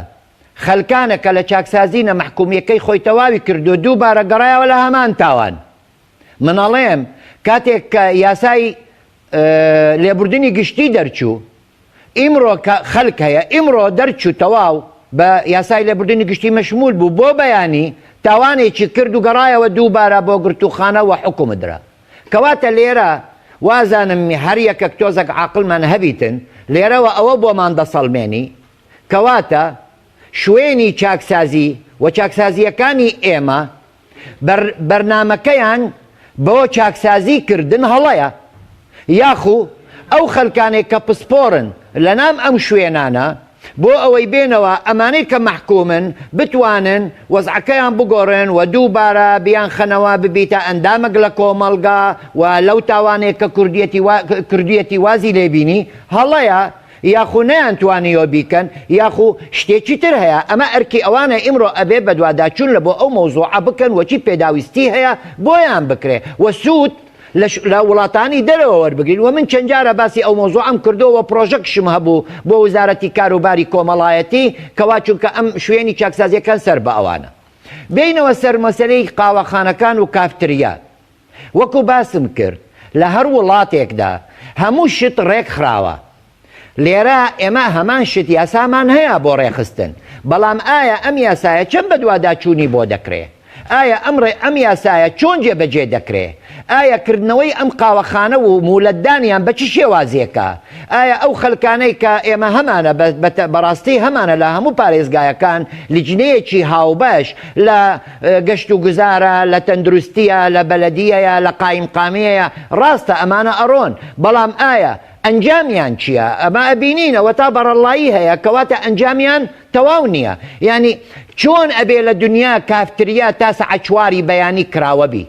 خەلکانە کە لە چاکسازی نەمەحکومیەکەی خۆی تەواوی کردو دووبارە گەڕایەوە لە هەمان تاوان منەڵێم کاتێک کە یاسای لێبوردنی گشتی دەرچوو ئیمڕۆ کە خەلک هەیە ئیمڕۆ دەرچوو تەواو بە یاسای لێبوردنی گشتی مەشمول بوو بۆ بەیانی تاوانێکی کرد و گەڕایەوە دووبارە بۆ گرتوخانە و حکومدرا کەواتە لێرە وازانم هەر یەکەک تۆزێک عاقڵمان هەبیتن لێرەوە ئەوە بۆمان دەسەڵمێنی کەواتە شوێنی چاکسازی و چاکسازیەکانی ئێمە بەرنامەکەیان بۆ چاکسازی کردن هەڵەیە یاخو ئەو خەلکانێک کە پسپۆرن لە نام ئەم شوێنانە بۆ ئەوەی بێنەوە ئەمانەی کە مەحکومن بتوانن وەزعەکەیان بگۆڕن و دووبارە بیان خەنەوە ببیتە ئەندامەک لە کۆمەڵگا و لەو تاوانێک کە کوردیەتی وازی لێبینی هەڵەیە یاخو نەیانتوانیەوە بیکەن یاخو شتێکی تر هەیە ئەمە ئەرکی ئەوانە ئیمڕۆ ئەبێ بەدواداچوون لە بۆ ئەو مەوزوعە بکەن وەچی پێداویستی هەیە بۆیان بکرێ و سوود لە وڵاتانی دەرەوە وەربگرین و من چەند جارە باسی ئەو مەوزوعەم کردەوە پرۆژەکشم هەبوو بۆ وزارەتی کاروباری کۆمەڵایەتی کەوا چونکە ئەم شوێنی چاکسازیەکان سەر بە ئەوانە بینەوە سەر مەسەلەی قاوەخانەکان و کافتریا وەکو باسم کرد لە هەر وڵاتێکدا هەموو شت ڕێک خراوە لێرە ئێمە هەمان شت یاسامان هەیە بۆ ڕێخستن بەڵام ئایا ئەم یاسایە چەند بەدواداچوونی بۆ دەکرێ ئایا ئەم یاسایە چۆن جێبەجێ دەکرێ ئایا کردنەوەی ئەم قاوەخانە و مولەتدانیان بە چی شێوازیەکە ئایا ئەو خەلکانەی کە ئێمە هەمانە بەڕاستی هەمانە لە هەموو پارێزگایەکان لیجنەیەکی هاوبەش لە گەشت و گوزارە لە تەندروستیە لە بەلەدیەیە لە قایمقامیەیە ڕاستە ئەمانە ئەڕۆن بەڵام ئایا ئەنجامیان چییە ئەمە ئەبینینەوە تا بەڕەڵایی هەیە کەواتە ئەنجامیان تەواو نییە یعنی چۆن ئەبێ لە دنیا کافتریا تا سەعات 4 بەیانی کراوەبی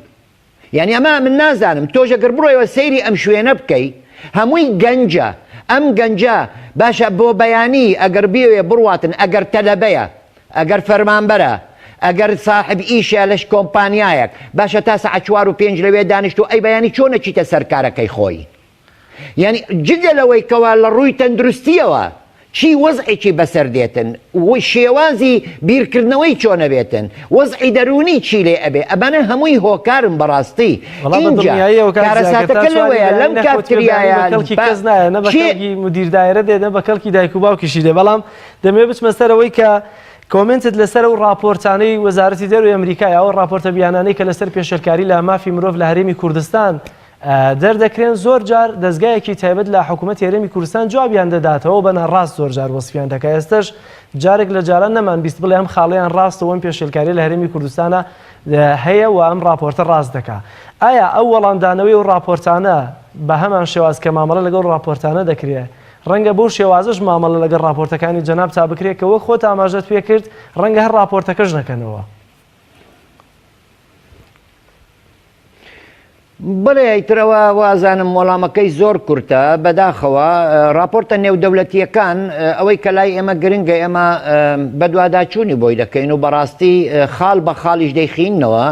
یعنی ئەمە من نازانم تۆژەگەر بڕۆیەوە سەیری ئەم شوێنە بکەی هەمووی گەنجە ئەم گەنجە باشە بۆ بەیانی ئەگەر بێوێ بڕواتن ئەگەر تەلەبەیە ئەگەر فەرمانبەرە ئەگەر صاحب ئیشە لەش کۆمپانیایەک باشە تا سەعات 4 و 5 لەوێ دانیشت و ئەی بەیانی چۆنە چیتە سەرکارەکەی خۆی یعنی جگە لەوەی کەوا لە ڕووی تەندروستیەوە چی وەزعێکی بەسەر دێتن و شێوازی بیرکردنەوەی چۆنە بێتن وەزعی دەرونی چی لێ ئەبێ ئەبانە هەمووی هۆکارن بەڕاستی اینجا کارەساتەکە لەوەیە لەم کافتریایە کەس نایە نە بەکەڵکی مدیردایرە دێ نە بەکەڵکی دایک و باوکیشی دێ بەڵام دەمێ بچمە سەرەوەی کە کۆمنتت لەسەر و راپۆرتانەی وەزارەتی دەروی ئەمریکای ئەو راپۆرتە بیانانەی کە لەسەر پێشەرکاری لە مافی مرۆڤ لە هەرێمی کوردستان دەردەکرێن زۆر جار دەستگایەکی تایبەت لە حکوومەت هێرێمی کوردستان جوابیان دەداتەوە بەنە ڕاست زۆر جار وەسفیان دەکە ئێستش جارێک لە جاران نەمان بیست بڵێ ئەم خاڵەیان ڕاستەوە ئەم پێشێلکاری لە هەرێمی کوردستانە هەیە و ئەم راپۆرتە ڕاست دەکا ئایا ئەو وەڵامدانەوەی و راپۆرتانە بە هەمان شێواز کە مامەڵە لەگەڵ راپۆرتانە دەکرێت ڕەنگە بۆ شێوازش مامەڵە لەگەڵ راپۆرتەکانی جەناب تا بکرێتەوە خۆت ئاماژەت پێ کرد ڕەنگە هەر راپۆرتەکەش نەکەنەوە بڵێ ئیترەوە وازانم وەڵامەکەی زۆر کورتە بەداخەوە راپۆرتە نێودەوڵەتیەکان ئەوەی کە لای ئێمە گرنگە ئێمە بەدواداچوونی بۆی دەکەین و بەڕاستی خاڵ بە خاڵیش دەیخینەوە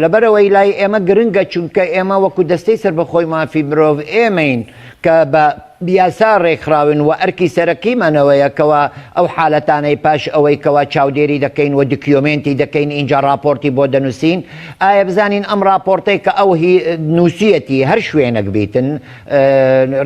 لەبەرەوەی لای ئێمە گرنگە چونکە ئێمە وەکو دەستەی سربەخۆی مافی مرۆڤ ئێمەین کە بە بیاسا ڕێکخراون و ئەرکی سەرەکیمانەوەیەکەوە ئەو حالەتانەی پاش ئەوەی کەوا چاودێری دەکەین و دکیۆمنتی دەکەین اینجا راپۆرتی بۆ دەنووسین ئایا بزانین ئەم راپۆرتەی کە ئەو نووسەتی هەر شوێنێک بیتن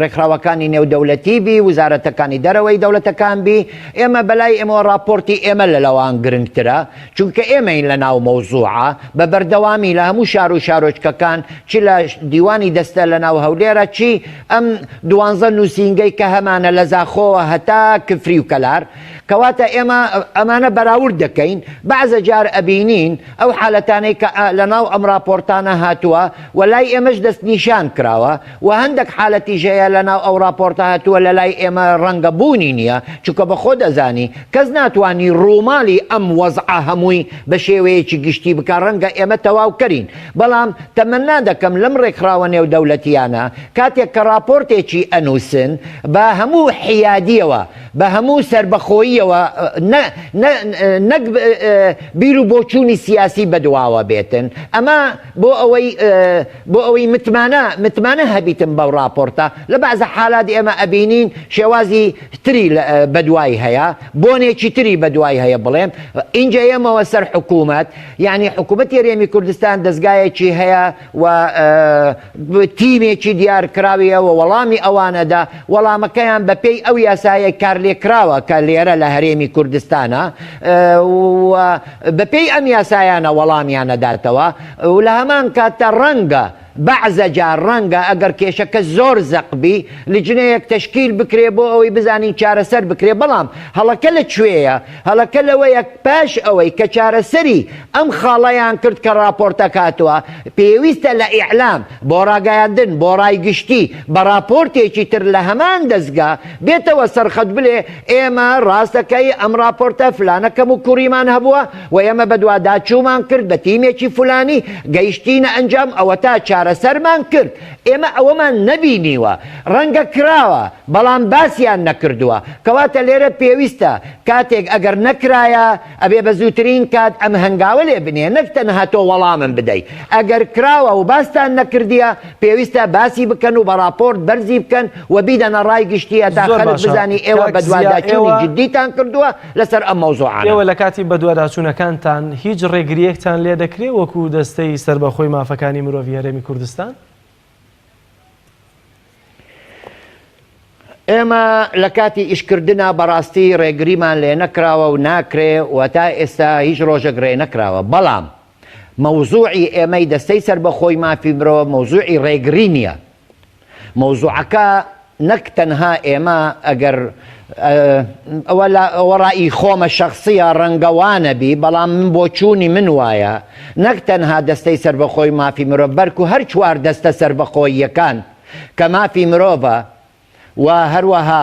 ڕێکخراوەکانی نێودەوڵەتی بی وزارەتەکانی دەرەوەی دەوڵەتەکان بی ئێمە بەلای ئێمە راپۆرتی ئێمە لە لەوان گرنگترە چونکە ئێمەین لە ناو مەوزوعە بە بەردەوامی لە هەموو شار و شارۆچکەکان چی لە دیوانی دەستە لە ناو هەولێرە چی ئەم 12 نووسینگەی کە هەمانە لە زاخۆوە هەتا کفری و کەلار کەواتە ئێمە ئەمانە بەراورد دەکەین بەعزە جار ئەبینین ئەو حالەتانەی کە لە ناو ئەم راپۆرتانە هاتووە و لای ئێمەش دەست نیشان کراوە و هەندێک حالەتی ژەیە لە ناو ئەو راپۆرتە هاتووە لە لای ئێمە ڕەنگە بوونی نییە چونکە بە خۆ دەزانی کەس ناتوانانی ڕووماڵی ئەم وەزعە هەمووی بە شێوەیەکی گشتی بکە ڕەنگە ئێمە تەواوکەرین بەڵام تەمەنا دەکەم لەم ڕێکخراوە نێودەوڵەتیانە کاتێک کە راپۆرتێکی ئەنووسن بە هەموو حیادیەوە بە هەموو سربەخۆییەوە نەک بیر و بۆچوونی سیاسی بەدواوە بێتن ئەمە بۆ ئەوەی متمانە هەبیتم بەو راپۆرتە لە بەعزە حالات ئێمە ئەبینین شێوازی تری بەدوای هەیە بۆنێکی تری بەدوای هەیە بڵێم اینجا ئێمەوە سەر حکوومەت یعنی حکوومەت هەرێمی کوردستان دەستگایەکی هەیە و تیمێکی دیارکراویەوە وەڵامی ئەوانەدا وەڵامەکەیان بەپێی ئەو یاسایە کار لێکراوە کە لێرە لە هەرێمی کوردستانە بەپێی ئەم یاسایانە وەڵامیانەداتەوە و لە هەمان کاتە ڕەنگە بەعزە جار ڕەنگە ئەگەر کێشەکە زۆر زەقبی لیجنەیەک تەشکیل بکرێ بۆ ئەوەی بزانین چارەسەر بکرێ بەڵام هەڵەکە لەکوێیە هەڵەکە لەوەیە پاش ئەوەی کە چارەسەری ئەم خاڵەیان کرد کە راپۆرتە کاتووە پێویستە لە ئیعلام بۆ ڕاگەیاندن بۆ ڕایگشتی بە راپۆرتێکی تر لە هەمان دەستگا بێتەوە سەرخەت بلێ ئێمە ڕاستەکەی ئەم راپۆرتە فلانەکەم و کوڕیمان هەبووە و ئێمە بەدواداچوومان کرد بە تیمێکی فلانی گەیشتینە ئەنجام ئەوە تا سەرمان کرد ئێمە ئەوەمان نەبینیوە ڕەنگە کراوە بەڵام باسییان نەکردووە کەواتە لێرە پێویستە کاتێک ئەگەر نەکرایە ئەبێ بە زووترین کات ئەم هەنگاوە لێ بنێ نەکتەنها تۆ وەڵامم بدەیت ئەگەر کراوە و باستان نەکردیە پێویستە باسی بکەن و بە راپۆرت بەرزی بکەن و بیدەنە ڕای گشتیە تا خەڵک بزانی ئێوە بەدواداچوونی جدیتان کردووە لەسەر ئەم مەوزوعانە ئێوە لە کاتی بەدواداچوونەکانتان هیچ ڕێگریەکتان لێ دەکرێت وەکو دەستەی سربەخۆی مافەکانی مرۆڤی هەرێمی کوردستان؟ ئێمە لە کاتی ئیشکردنا بەڕاستی ڕێگریمان لێ نەکراوە و ناکرێ و تا ئێستا هیچ ڕۆژێک ڕێ نەکراوە بەڵام مەوزوعی ئێمەی دەستەی سربەخۆی مافی مرۆڤ مەوزوعی ڕێگری نییە مەوزوعەکە نەک تەنها ئێمە ئەگەر ئەوە ڕایی خۆمە شەخصیە ڕەنگەوانە بی بەڵام من بۆ چوونی من وایە نەک تەنها دەستەی سربەخۆی مافی مرۆڤ بەرک و هەر چوار دەستە سربەخۆییەکان کە مافی مرۆڤە و هەروەها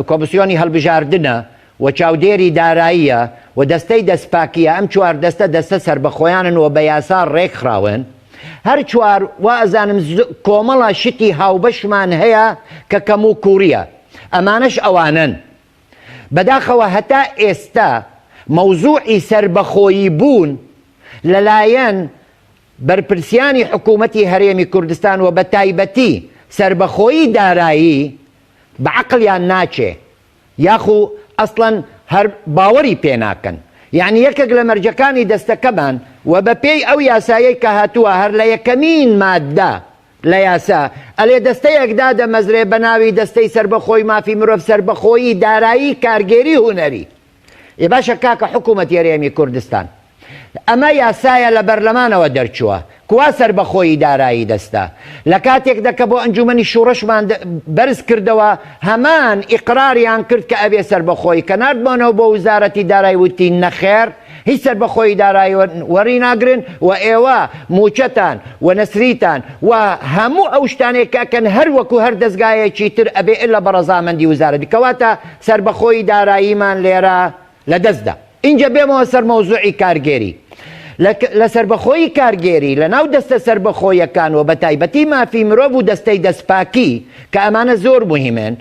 کۆمسیۆنی هەڵبژاردنە و چاودێری داراییە و دەستەی دەستپاکیە ئەم چوار دەستە سربەخۆیانن و بە یاسا ڕێکخراون هەر چوار وا ئەزانم کۆمەڵە شتی هاوبەشمان هەیە کە کەم و کووریە ئەمانەش ئەوانن بەداخەوە هەتا ئێستا مەوزوعی سربەخۆیی بوون لەلایەن بەرپرسیانی حکوومەتی هەرێمی کوردستان و بە تایبەتی سربەخۆیی دارایی بەعقلیان ناچێ یاخو ئەسڵەن هەر باوەری پێناکەن یعنی یەکێک لە مەرجەکانی دەستەکەمان و بەپێی ئەو یاسایەی کە هاتووە هەر لە یەکەمین ماددا لە یاسا ئەلێ دەستەیەکدا دەمەزرێ بە ناوی دەستەی سربەخۆی مافی مرۆڤ سربەخۆیی دارایی کارگێری هونەری ێ باشە کاکە حکوومەتی هەرێمی کوردستان ئەمە یاسایە لە بەرلەمانەوە دەرچووە کوا سربەخۆیی دارایی دەستە لە کاتێکدا کە بۆ ئەنجومەنی شوڕەشمان بەرز کردەوە هەمان ئیقراریان کرد کە ئەبێ سربەخۆی کە نردبوونەوە بۆ وزارەتی دارایی وتی نەخێر هیچ سربەخۆیی دارایی وەری ناگرن و ئێوە موچەتان و نەسریتان و هەموو ئەو شتانێک کەکەن هەر وەکو هەر دەستگایەکی تر ئەبێ ئللا بە ڕەزامەندی وزارەتی کەواتە سربەخۆیی داراییمان لێرە لە دەستدا اینجا بێمەوە سەر مەوزوعی کارگێری لە سربەخۆیی کارگێری لە ناو دەستە سربەخۆیەکانەوە بە تایبەتی مافی مرۆڤ و دەستەی دەستپاکی کە ئەمانە زۆر مهمن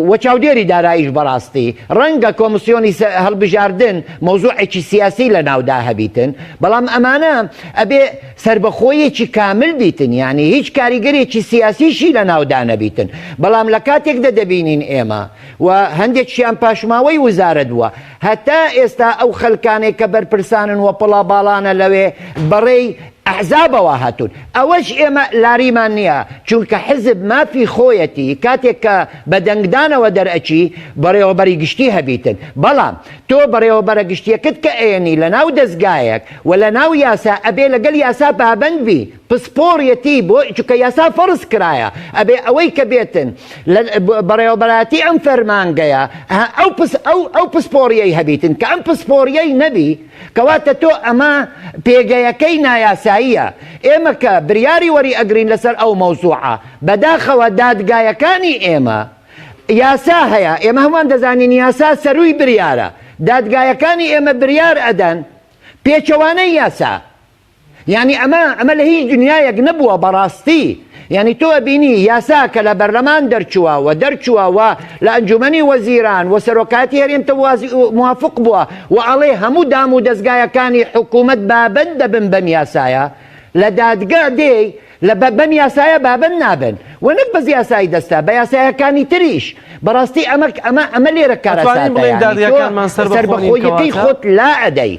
وە چاودێری داراییش بەڕاستی ڕەنگە کۆمسیۆنی هەڵبژاردن مۆزوعێکی سیاسی لە ناودا هەبیتن بەڵام ئەمانە ئەبێ سربەخۆیەکی کامل بیتن یعنی هیچ کاریگەرێکی سیاسیشی لە ناودا نەبیتن بەڵام لە کاتێکدا دەبینین ئێمە و هەندێکیان پاشماوەی وزارت بووە هەتا ئێستا ئەو خەلکانێک کە بەرپرسانن وە پڵا باڵانە لەوێ بەڕێی ئەحزابەوە هاتوون ئەوەش ئێمە لاریمان نییە چونکە حزب مافی خۆیەتی کاتێک کە بە دەنگدانەوە دەرئەچی بەڕێوەبەری گشتی هەبیتن بەڵام تۆ بەڕێوەبەرە گشتیەکەت کە ئێنی لە ناو دەستگایەک و لە ناو یاسا ئەبێ لەگەڵ یاسا پابەند بی پسپۆڕیەتی بۆ چونکە یاسا فەرز کرایە ئەبێ ئەوەی کە بێتن بەڕێوەبەراتی ئەم فەرمانگەیە ئەو پسپۆڕیەی هەبیتن کە ئەم پسپۆڕیەی نەبی کەواتە تۆ ئەمە پێگەیەکەی نایاساییە ئێمە کە بریاری وەری ئەگرین لەسەر ئەو مەوزوعە بەداخەوە دادگایەکانی ئێمە یاسا هەیە ئێمە هەمووان دەزانین یاسا سەرووی بریارە دادگایەکانی ئێمە بریار ئەدەن پێچەوانەی یاسا یعنی ئەمە لە هیچ دنیایەک نەبووە بەڕاستی یعنی تۆ بینی یاسا کە لە بەرلەمان دەرچووە و لە ئەنجومەنی وەزیران و سەرۆکاتی هەرێم موافق بووە و ئەڵێ هەموو دام و دەستگایەکانی حکوومەت بابەند دەبن بەم یاسایە لە دادگا دێی لە بەم یاسایە بابەند نابن و نەک بەز یاسایی دەستا بە یاسایەکانی تریش بەڕاستی ئەمە لێرە کارەساتە سەربەخۆیەکەی خۆت لا ئەدەی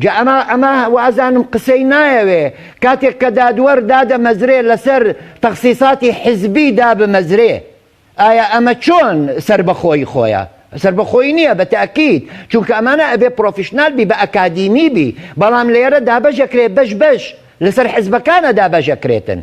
جا ئەمە وازانم قسەی نایەوێ کاتێک کە دادوەر دادە مەزرێ لەسەر تەخسیساتی حزبی دا بمەزرێ ئایا ئەمە چۆن سربەخۆی خۆیە سربەخۆی نییە بە تاکید چونکە ئەمانە ئەبێ پرۆفیشنال بی بە ئەکادیمی بی بەڵام لێرە دابەژەکرێ بەش لەسەر حزبەکانە دابەژەکرێتن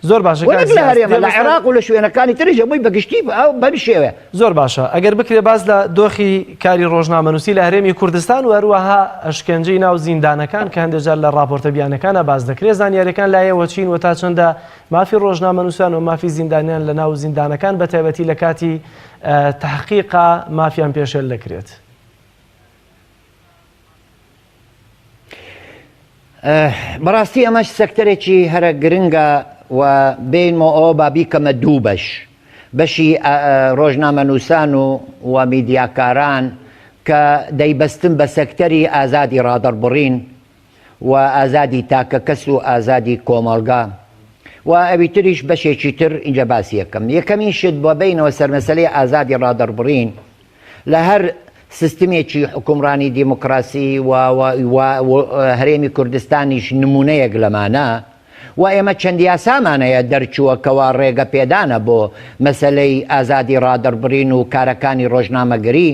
زۆر باشە لە عێراق و لە شوێنەکانی تریژە بووی بەگشتی بەم شێوێ زۆر باشە ئەگەر بکرێ باز لە دۆخی کاری ڕۆژنامەنووسی لە هەرێمی کوردستان و هەروەها ئەشکەنجەی ناو زیندانەکان کە هەندێک جار لە ڕاپۆرتە بیانەکانە باز دەکرێت زانیاریەکان لایەوە چین و تا چەندە مافی ڕۆژنامەنووسان و مافی زیندانیان لە ناو زیندانەکان بە تایبەتی لە کاتی تحقیقا مافیان پێشێل دەکرێت بەڕاستی ئەمەش سەکتەرێکی هەرە گرنگە و بینمە ئەوە بابیکەمە دوو بەشی ڕۆژنامەنووسان و میدیاکاران کە دەیبەستن بە سەکتەری ئازادی ڕادەربڕین و ئازادی تاکە کەس و ئازادی کۆمەڵگا و ئەوی تریش بەشێکی تر اینجا باسی یەکەمین شت بۆ بینەوە سەرمەسەلەی ئازادی ڕادەربڕین لە هەر سیستمێکی حکومڕانی دیموکراسی و هەرێمی کوردستانیش نمونەیەک لەمانە و ئێمە چەند یاسامانەیە دەرچووەکەوە ڕێگە پێدانە بۆ مەسەلەی ئازادی ڕادەربڕین و کارەکانی ڕۆژنامەگەری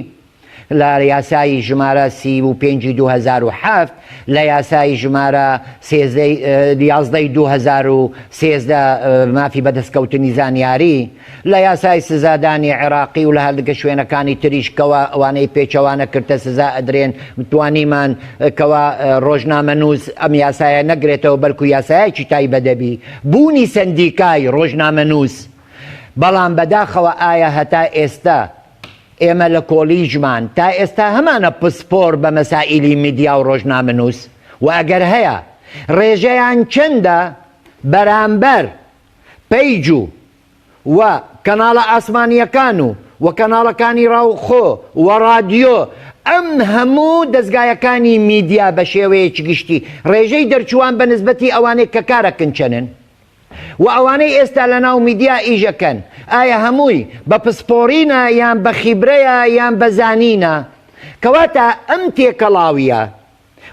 لە یاسایی ژمارە 35/2007 لە یاسایی ژمارە 11/2013 مافی بەدەستکەوتنی زانیاری لە یاسای سزادانی عێراقی و لە هەردەگە شوێنەکانی تریشکەوە ئەوانەی پێچەوانە کردە سزا ئەدرێن توانیمان کەوا ڕۆژنامەنووس ئەم یاسایە نەگرێتەوە بەلکو یاسایەکی تایبەدەبی بوونی سندیکای ڕۆژنامەنووس بەڵام بەداخەوە ئایا هەتا ئێستا ئێمە لە کۆلیژمان تا ئێستا هەمانە پسپۆر بە مەسائیلی میدیا و ڕۆژنامەنووس و ئەگەر هەیە ڕێژەیان چەندە بەرامبەر پەیج و کەناڵە ئاسمانیەکان و کەناڵەکانی ڕاوخۆ و ڕادیۆ ئەم هەموو دەستگایەکانی میدیا بە شێوەیەکی گشتی ڕێژەی دەرچوان بە نسبەتی ئەوانەی کە کارەکەن چەنن و ئەوانەی ئێستا لە ناو میدیا ئیژەکەن ئایا هەمووی بە پسپۆڕینە یان بە خیبرەیە یان بە زانینە کەواتە ئەم تێکەڵاویە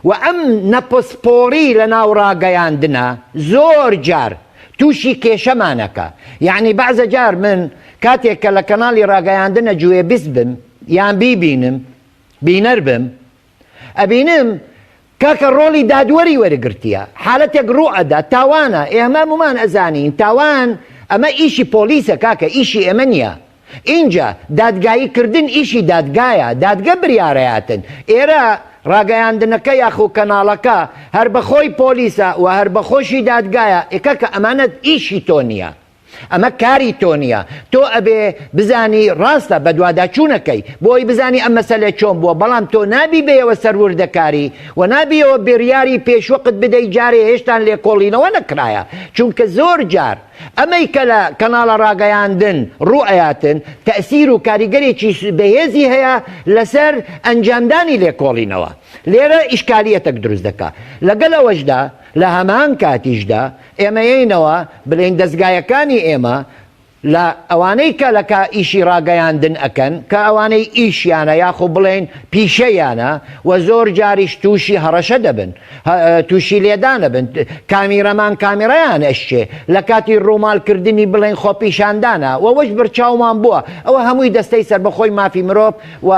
و ئەم نەپسپۆڕی لە ناو ڕاگەیاندنە زۆر جار تووشی کێشەمانەکە یعنی بەعزە جار من کاتێک کە لە کەناڵی ڕاگەیاندنە گوێ بیست بم یان بیبینم بینەر بم ئەبینم کاکە ڕۆڵی دادوەری وەرەگرتیە حالەتێک ڕوئەدا تاوانە ئێمە هەمومان ئەزانین تاوان ئەمە ئیشی پۆلیسە کاکە ئیشی ئێمە نییە اینجا دادگاییکردن ئیشی دادگایە دادگە بریارەیاتن ئێرە ڕاگەیاندنەکە یاخو کەناڵەکە هەر بەخۆی پۆلیسە و هەر بەخۆشی دادگایە ئێکە کە ئەمانەت ئیشی تۆ نییە ئەمە کاری تۆ نییە تۆ ئەبێ بزانی ڕاستە بە دوواداچوونەکەی بۆی بزانی ئەم مەسەلە چۆن بووە بەڵام تۆ نابی بێەوە سەروردەکاری و نابیەوە بڕیاری پێشوەقت بدەی جارێ هێشتان لێکۆڵینەوە نەکرایە چونکە زۆر جار ئەمەی کە لە کەناڵە ڕاگەیاندن ڕوئەیاتن تەسیر و کاریگەرێکی بەهێزی هەیە لەسەر ئەنجامدانی لێکۆڵینەوە لێرە ئیشکالیەتێک دروست دەکات لەگەڵەوەشدا لە هەمان کاتیشدا ئێمەیەینەوە بڵێن دەستگایەکانی ئێمە لە ئەوانەی کە لەکە ئیشی ڕاگەیاندن ئەکەن کە ئەوانەی ئیشیانە یاخۆ بڵێن پیشەیانە و زۆر جاریش تووشی هەڕەشە دەبن تووشی لێدانە بن کامیرەمان کامێرەیان ئەشێ لە کاتی ڕوومالکردنی بڵێن خۆپیشاندانە وەش بەرچاومان بووە ئەوە هەمووی دەستەی سەربەخۆی مافی مرۆڤ و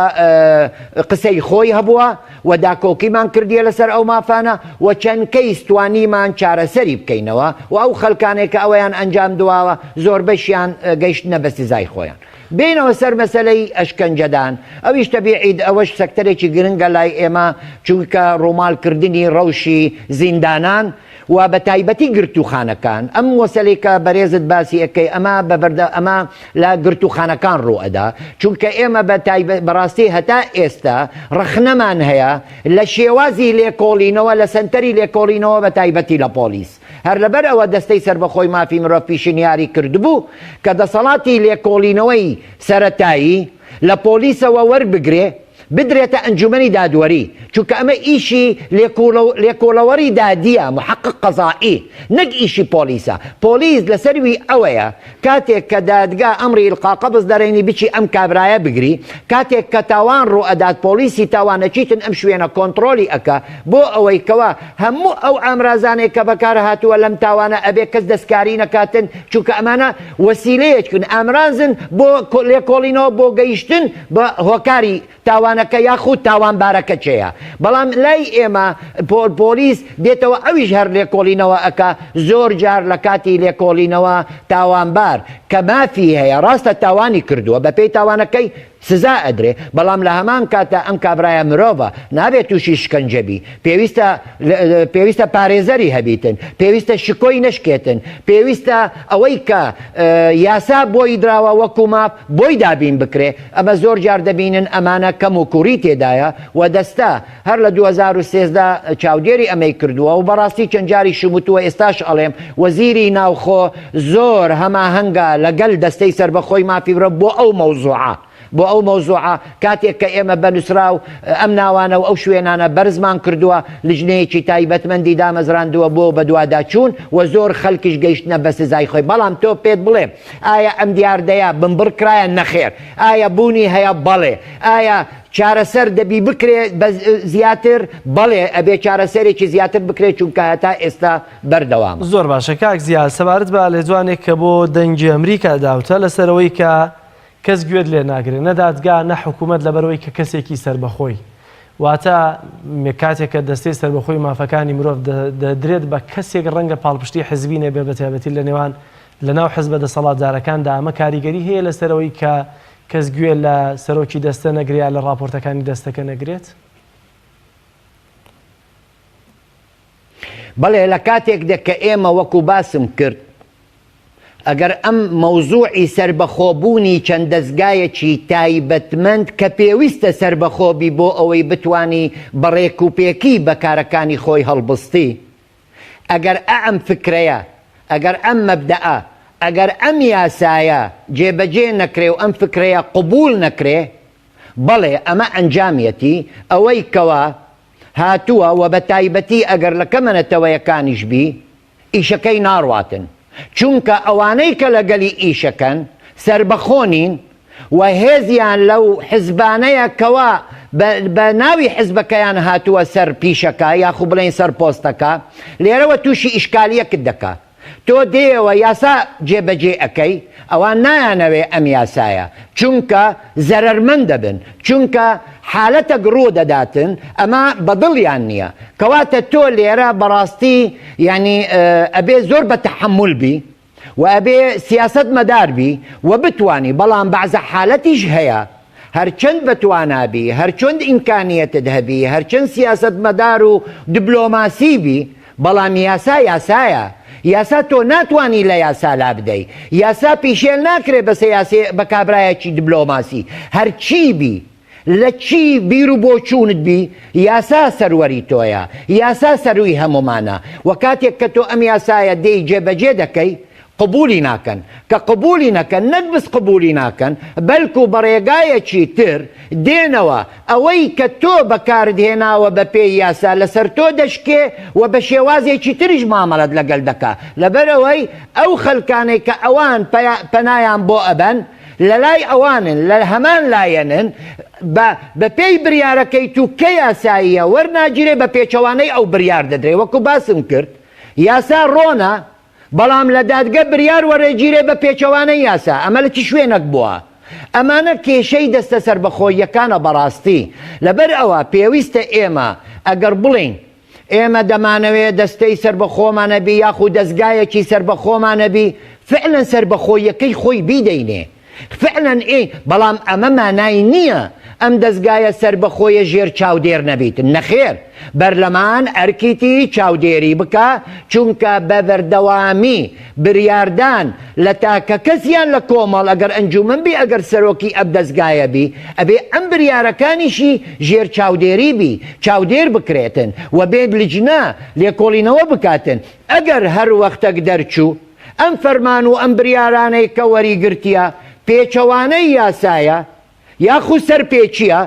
قسەی خۆی هەبووە و داکۆکیمان کردیە لەسەر ئەو مافانە و چەند کەیس توانیمان چارەسەری بکەینەوە و ئەو خەڵکانێک کە ئەوەیان ئەنجام دواوە زۆر بەشیان گەیشتنە بە سزای خۆیان بینەوە سەر مەسەلەی ئەشکەنجەدان ئەویش تەبیعید ئەوەش سەکتەرێکی گرنگە لای ئێمە چونکە ڕوومالکردنی ڕەوشی زیندانان و بە تایبەتی گرتوخانەکان ئەم وەسەلەی کە بەڕێزت باسی ئەەکەی ئەمە بەبەردە ئەمە لە گرتوخانەکان ڕوئەدا چونکە ئێمە بەڕاستی هەتا ئێستا ڕخنەمان هەیە لە شێوازی لێکۆڵینەوە لە سنتەری لێکۆڵینەوە بە تایبەتی لە پۆلیس هەر لەبەر ئەوە دەستەی سەربەخۆی مافی مرۆڤ پیشنیاری کردبوو کە دەسەڵاتی لێکۆڵینەوەی سەرەتایی لە پۆلیسەوە وەربگرێ بدرێتە ئەنجومەنی دادوەری چونکە ئەمە ئیشی لێکۆڵەوەری دادیە محقق قەزائی نەک ئیشی پۆلیسە پۆلیس لەسەروی ئەوەیە کاتێک کە دادگا ئەمری ئیلقاقەبز دەڕێنی بچی ئەم کابرایە بگری کاتێک کە تاوان ڕوئەدات پۆلیسی تاوانەچیتن ئەم شوێنە کۆنتڕۆلی ئەکە بۆ ئەوەی کەوا هەموو ئەو ئامرازانێک کە بەکارە هاتووە لەم تاوانە ئەبێ کەس دەستکاری نەکاتن چونکە ئەمانە وەسیلەیەکن ئامرازن بۆ لێکۆڵینەوە بۆ گەیشتن بە هۆکاری تاوانەکە یاخود تاوانبارەکە چێە بەڵام لای ئێمە پۆلیس دێتەوە ئەویش هەر لێکۆڵینەوە ئەکا زۆر جار لە کاتی لێکۆڵینەوە تاوانبار کە مافی هەیە ڕاستە تاوانی کردووە بە پێی تاوانەکەی سزا ئەدرێ بەڵام لە هەمان کاتە ئەم کابرایە مرۆڤە نابێت تووشی شکنجەبی پێویستە پارێزەری هەبیتن پێویستە شکۆی نشکێتن پێویستە ئەوەی کە یاسا بۆی دراوە وەکو ماف بۆی دابین بکرێ ئەمە زۆر جار دەبینن ئەمانە کەم و کوڕی تێدایە و دەستا هەر لە 2013 چاودێری ئەمەی کردووە و بەڕاستی چەند جاری شموتووە ئێستاش ئەڵێم وەزیری ناوخۆ زۆر هەماهەنگە لەگەڵ دەستەی سەربەخۆی مافی مرۆڤ بۆ ئەو مەوزوعە بۆ ئەو مەوزوعە کاتێک کە ئێمە بەنووسراو ئەم ناوانە و ئەو شوێنانە بەرزمان کردووە لیژنەیەکی تایبەتمەندی دامەزراندووە بۆ بەدواداچوون و زۆر خەڵکیش گەیشتنە بە سزای خۆی بەڵام تۆ پێت بڵێ ئایا ئەم دیاردەیە بمبڕ کرایە نەخێر ئایا بوونی هەیە بەڵێ ئایا چارەسەر دەبی بکرێ زیاتر بەڵێ ئەبێ چارەسەرێکی زیاتر بکرێت چونکە هەتا ئێستا بەردەوام زۆر باشە کاک زیاد سەبارەت بە لێ جوانێک کە بۆ دەنگی ئەمریکا داوتە لەسەرەوەی کە کەس گوێت لێ ناگرێت نەدادگا نە حکوومەت لەبەرەوەی کە کەسێکی سربەخۆی واتە کاتێک کە دەستەی سربەخۆی مافەکانی مرۆڤ دەدرێت بە کەسێک ڕەنگە پاڵپشتی حزبی نەبێ بە تایبەتی لە نێوان لەناو حزبە دەسەڵاتدارەکاندا ئەمە کاریگەری هەیە لەسەرەوەی کە کەس گوێ لە سەرۆکی دەستە نەگریا لە راپۆرتەکانی دەستەکە نەگرێت بەڵێ لە کاتێکدا کە ئێمە وەکو باسم کرد ئەگەر ئەم مەوزوعی سربەخۆبوونی چەند دەستگایەکی تایبەتمەند کە پێویستە سربەخۆبی بۆ ئەوەی بتوانی بەڕێک و پێکی بەکارەکانی خۆی هەڵبستی ئەگەر ئەم فکرەیە ئەگەر ئەم مەبدەئە ئەگەر ئەم یاسایە جێبەجێ نەکرێ و ئەم فکرەیە قبول نەکرێ بەڵێ ئەمە ئەنجامەتی ئەوەی کەوا هاتووە و بە تایبەتی ئەگەر لە کەمەنەتەوەیەکانیش بی ئیشەکەی ناڕواتن چونکە ئەوانەی کە لەگەلی ئیشەکەن سربەخۆنین و هێزیان لەو حزبانەیە کەوا بە ناوی حزبەکەیان هاتووە سەر پیشەکە یاخو بڵێن سەر پۆستەکە لێرەوە تووشی ئیشکالیەکت دەکات تۆ دێەوە یاسا جێبەجێ ئەەکەی ئەوان نایانەوێ ئەم یاسایە چونکە زەرەرمەند دەبن چونکە حالەتە ڕوو دەداتن ئەمە بەدڵیان نییە کەواتە تۆ لێرە بەڕاستی ینی ئەبێ زۆر بە تەحمل بی و ئەبێ سیاست مەدار بی و بتوانی بەڵام بەعزە حالەتیش هەیە هەرچەند بەتوانابی هەرچەند ئیمکانیەتت هەبی هەرچەند سیاست مەدار و دیبلۆماسی بی بەڵام یاسا یاسایە یاسا تۆ ناتوانانی لە یاسا لا بدەی یاسا پیشێل ناکرێت بەسە یاسێ بە کابرایەکی دیبلۆماسی هەرچی بی لە چی بیر و بۆ چوونت بی یاسا سەروەری تۆیە یاسا سەروی هەمومانە و کاتێک کە تۆ ئەم یاسایە دەی جێبەجێ دەکەی قبولی ناکەن کە قبولی نەکەن نەک بس قبولی ناکەن بەلکو بەڕێگایەکی تر دێنەوە ئەوەی کە تۆ بەکاردهێناوە بە پێی یاسا لەسەر تۆ دەشکێ و بە شێوازێکی تریش مامەڵەت لەگەڵ دەکا لەبەرەوەی ئەو خەلکانەی کە ئەوان پەنایان بۆ ئەبەن لە لای ئەوانن لە هەمان لایەنن بە پێی بریارەکەی تو کە یاساییە وەرناگیرێ بە پێچەوانەی ئەو بریار دەدرێ وەکو باسم کرد یاسا ڕۆنە بەڵام لە دادگە بریار وەرەگیرێ بە پێچەوانەی یاسا ئەمە لە چی شوێنێک بووە ئەمانە کێشەی دەستە سەربەخۆیەکانە بەڕاستی لەبەر ئەوە پێویستە ئێمە ئەگەر بڵین ئێمە دەمانەوێت دەستەی سەربەخۆمانەبی یاخود دەستگایەکی سەربەخۆمانەبی فعلەن سەربەخۆیەکەی خۆی بیدەینێ فعلەن بەڵام ئەمە مانای نییە ئەم دەستگایە سەربەخۆیە ژێر چاودێر نەبیتن نەخێر بەرلەمان ئەرکیتی چاودێری بکە چونکە بە بەردەوامی بریاردان لە تاکە کەسیان لە کۆمەڵ ئەگەر ئەنجومن بی ئەگەر سەرۆکی ئەم دەستگایە بی ئەبێ ئەم بریارەکانیشی ژێر چاودێری بی چاودێر بکرێتن و بێت لجنە لێکۆڵینەوە بکاتن ئەگەر هەر وەختێک دەرچوو ئەم فەرمان و ئەم بریارانەی کە وەریگرتیە پێچەوانەی یاسایە یاخود سەر پێچیە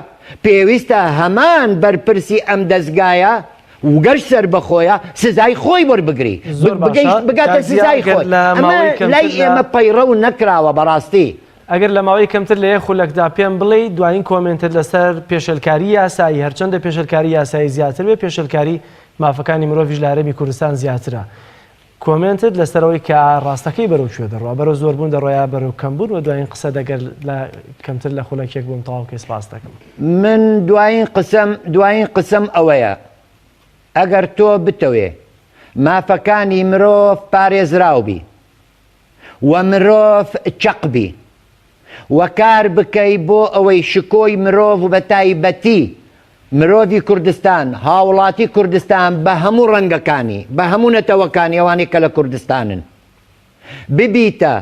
پێویستە هەمان بەرپرسی ئەم دەستگایە وگەش سەربەخۆیە سزای خۆی وەربگری بگاتە سزای خۆی ئەمە لای ئێمە پەیڕە و نەکراوە بەڕاستی ئەگەر لە ماوەی کەمتر لە خولەکدا پێم بڵێ دوایین کۆمنتت لەسەر پێشەلکاری یاسایی هەرچەندە پێشەلکاری یاسایی زیاتر بێ پێشەلکاری مافەکانی مرۆڤیش لە هەرێمی کوردستان زیاترە کۆمنتت لەسەرەوەی کە ڕاستەکەی بەرەو کوێ دەڕوا بەرەو زۆربوون دەڕۆیە بەرەو کەمبوون و دوایین قسە دەگەر لە کەمتر لە خولەکێک بووم تەواو سپاس دەکەم من دوایین قسم ئەوەیە ئەگەر تۆ بتەوێ مافەکانی مرۆڤ پارێزراوبی و مرۆڤ چەقبی و کار بکەی بۆ ئەوەی شکۆی مرۆڤ و بە تایبەتی مرۆڤی کوردستان هاوڵاتی کوردستان بە هەموو ڕەنگەکانی بە هەموو نەتەوەکانی ئەوانەی کە لە کوردستانن ببیتە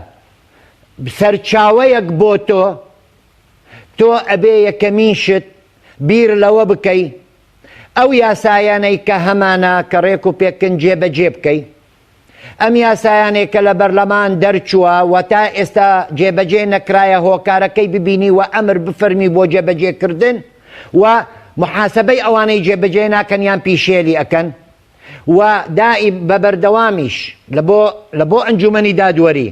سەرچاوەیەک بۆ تۆ ئەبێ یەکەمین شت بیر لەوە بکەی ئەو یاسایانەی کە هەمانە کە ڕێک و پێکن جێبەجێ بکەی ئەم یاسایانەی کە لە بەرلەمان دەرچووە و تا ئێستا جێبەجێ نەکرایە هۆکارەکەی ببینی و ئەمر بفەرمی بۆ جێبەجێکردن و محاسبەی ئەوانەی جێبەجێ ناکەنیان پیشێلی ئەکەن و دائی بە بەردەوامیش لە بۆ ئەنجومەنی دادوەری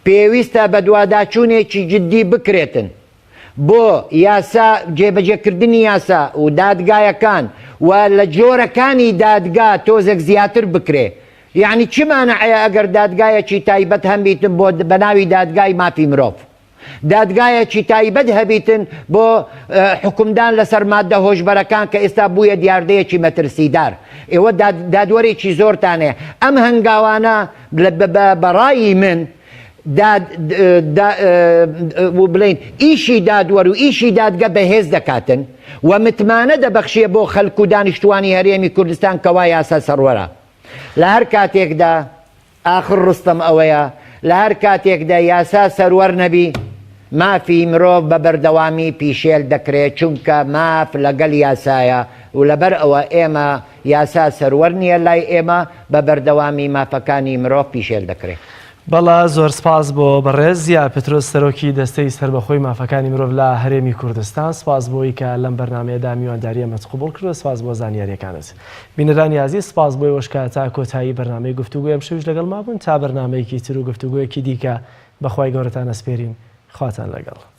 پێویستە بە دوواداچوونێکی جددی بکرێتن بۆ یاسا جێبەجێکردنی یاسا و دادگایەکان و لە جۆرەکانی دادگا تۆزێک زیاتر بکرێ یعنی چمانەیە ئەگەر دادگایەکی تایبەت هەمبیتن بۆ بە ناوی دادگای مافی مرۆڤ دادگایەکی تایبەت هەبیتن بۆ حکومدان لەسەر مادە هۆشبەرەکان کە ئێستا بوویە دیاردەیەکی مەترسیدار ئێوە دادوەرێکی زۆرتانێ ئەم هەنگاوانە بەڕایی من بڵین ئیشی دادوەر و ئیشی دادگە بەهێز دەکاتن و متمانە دەبەخشیە بۆ خەڵک و دانیشتوانی هەرێمی کوردستان کەوا یاسا سەروەرە لە هەر کاتێکدا ئاخر ڕستەم ئەوەیە لە هەر کاتێکدا یاسا سەروەر نەبی مافی مرۆڤ بە بەردەوامی پیشێل دەکرێت چونکە ماف لەگەڵ یاسایە و لەبەر ئەوە ئێمە یاسا سەروەر نییە لای ئێمە بە بەردەوامی مافەکانی مرۆڤ پیشێل دەکرێت بەڵا زۆر سپاس بۆ بەڕێز یا پێترۆس سەرۆکی دەستەی سەربەخۆی مافەکانی مرۆڤ لە هەرێمی کوردستان سپاس بۆی کە لەم بەرنامەیەدا میوانداری ئەمە قبول کردو سپاس بۆ زانیاریەکانت بینەرانی عەزیز سپاس بۆی وەشکە تا کۆتایی بەرنامەی گفتوگۆی ئەم شەویش لەگەڵ مابوون تا بەرنامەیەکی تر و گفتوگۆیەکی دیکە بەخوای گەورەتان ئەسپێرین خواتان لەگەڵ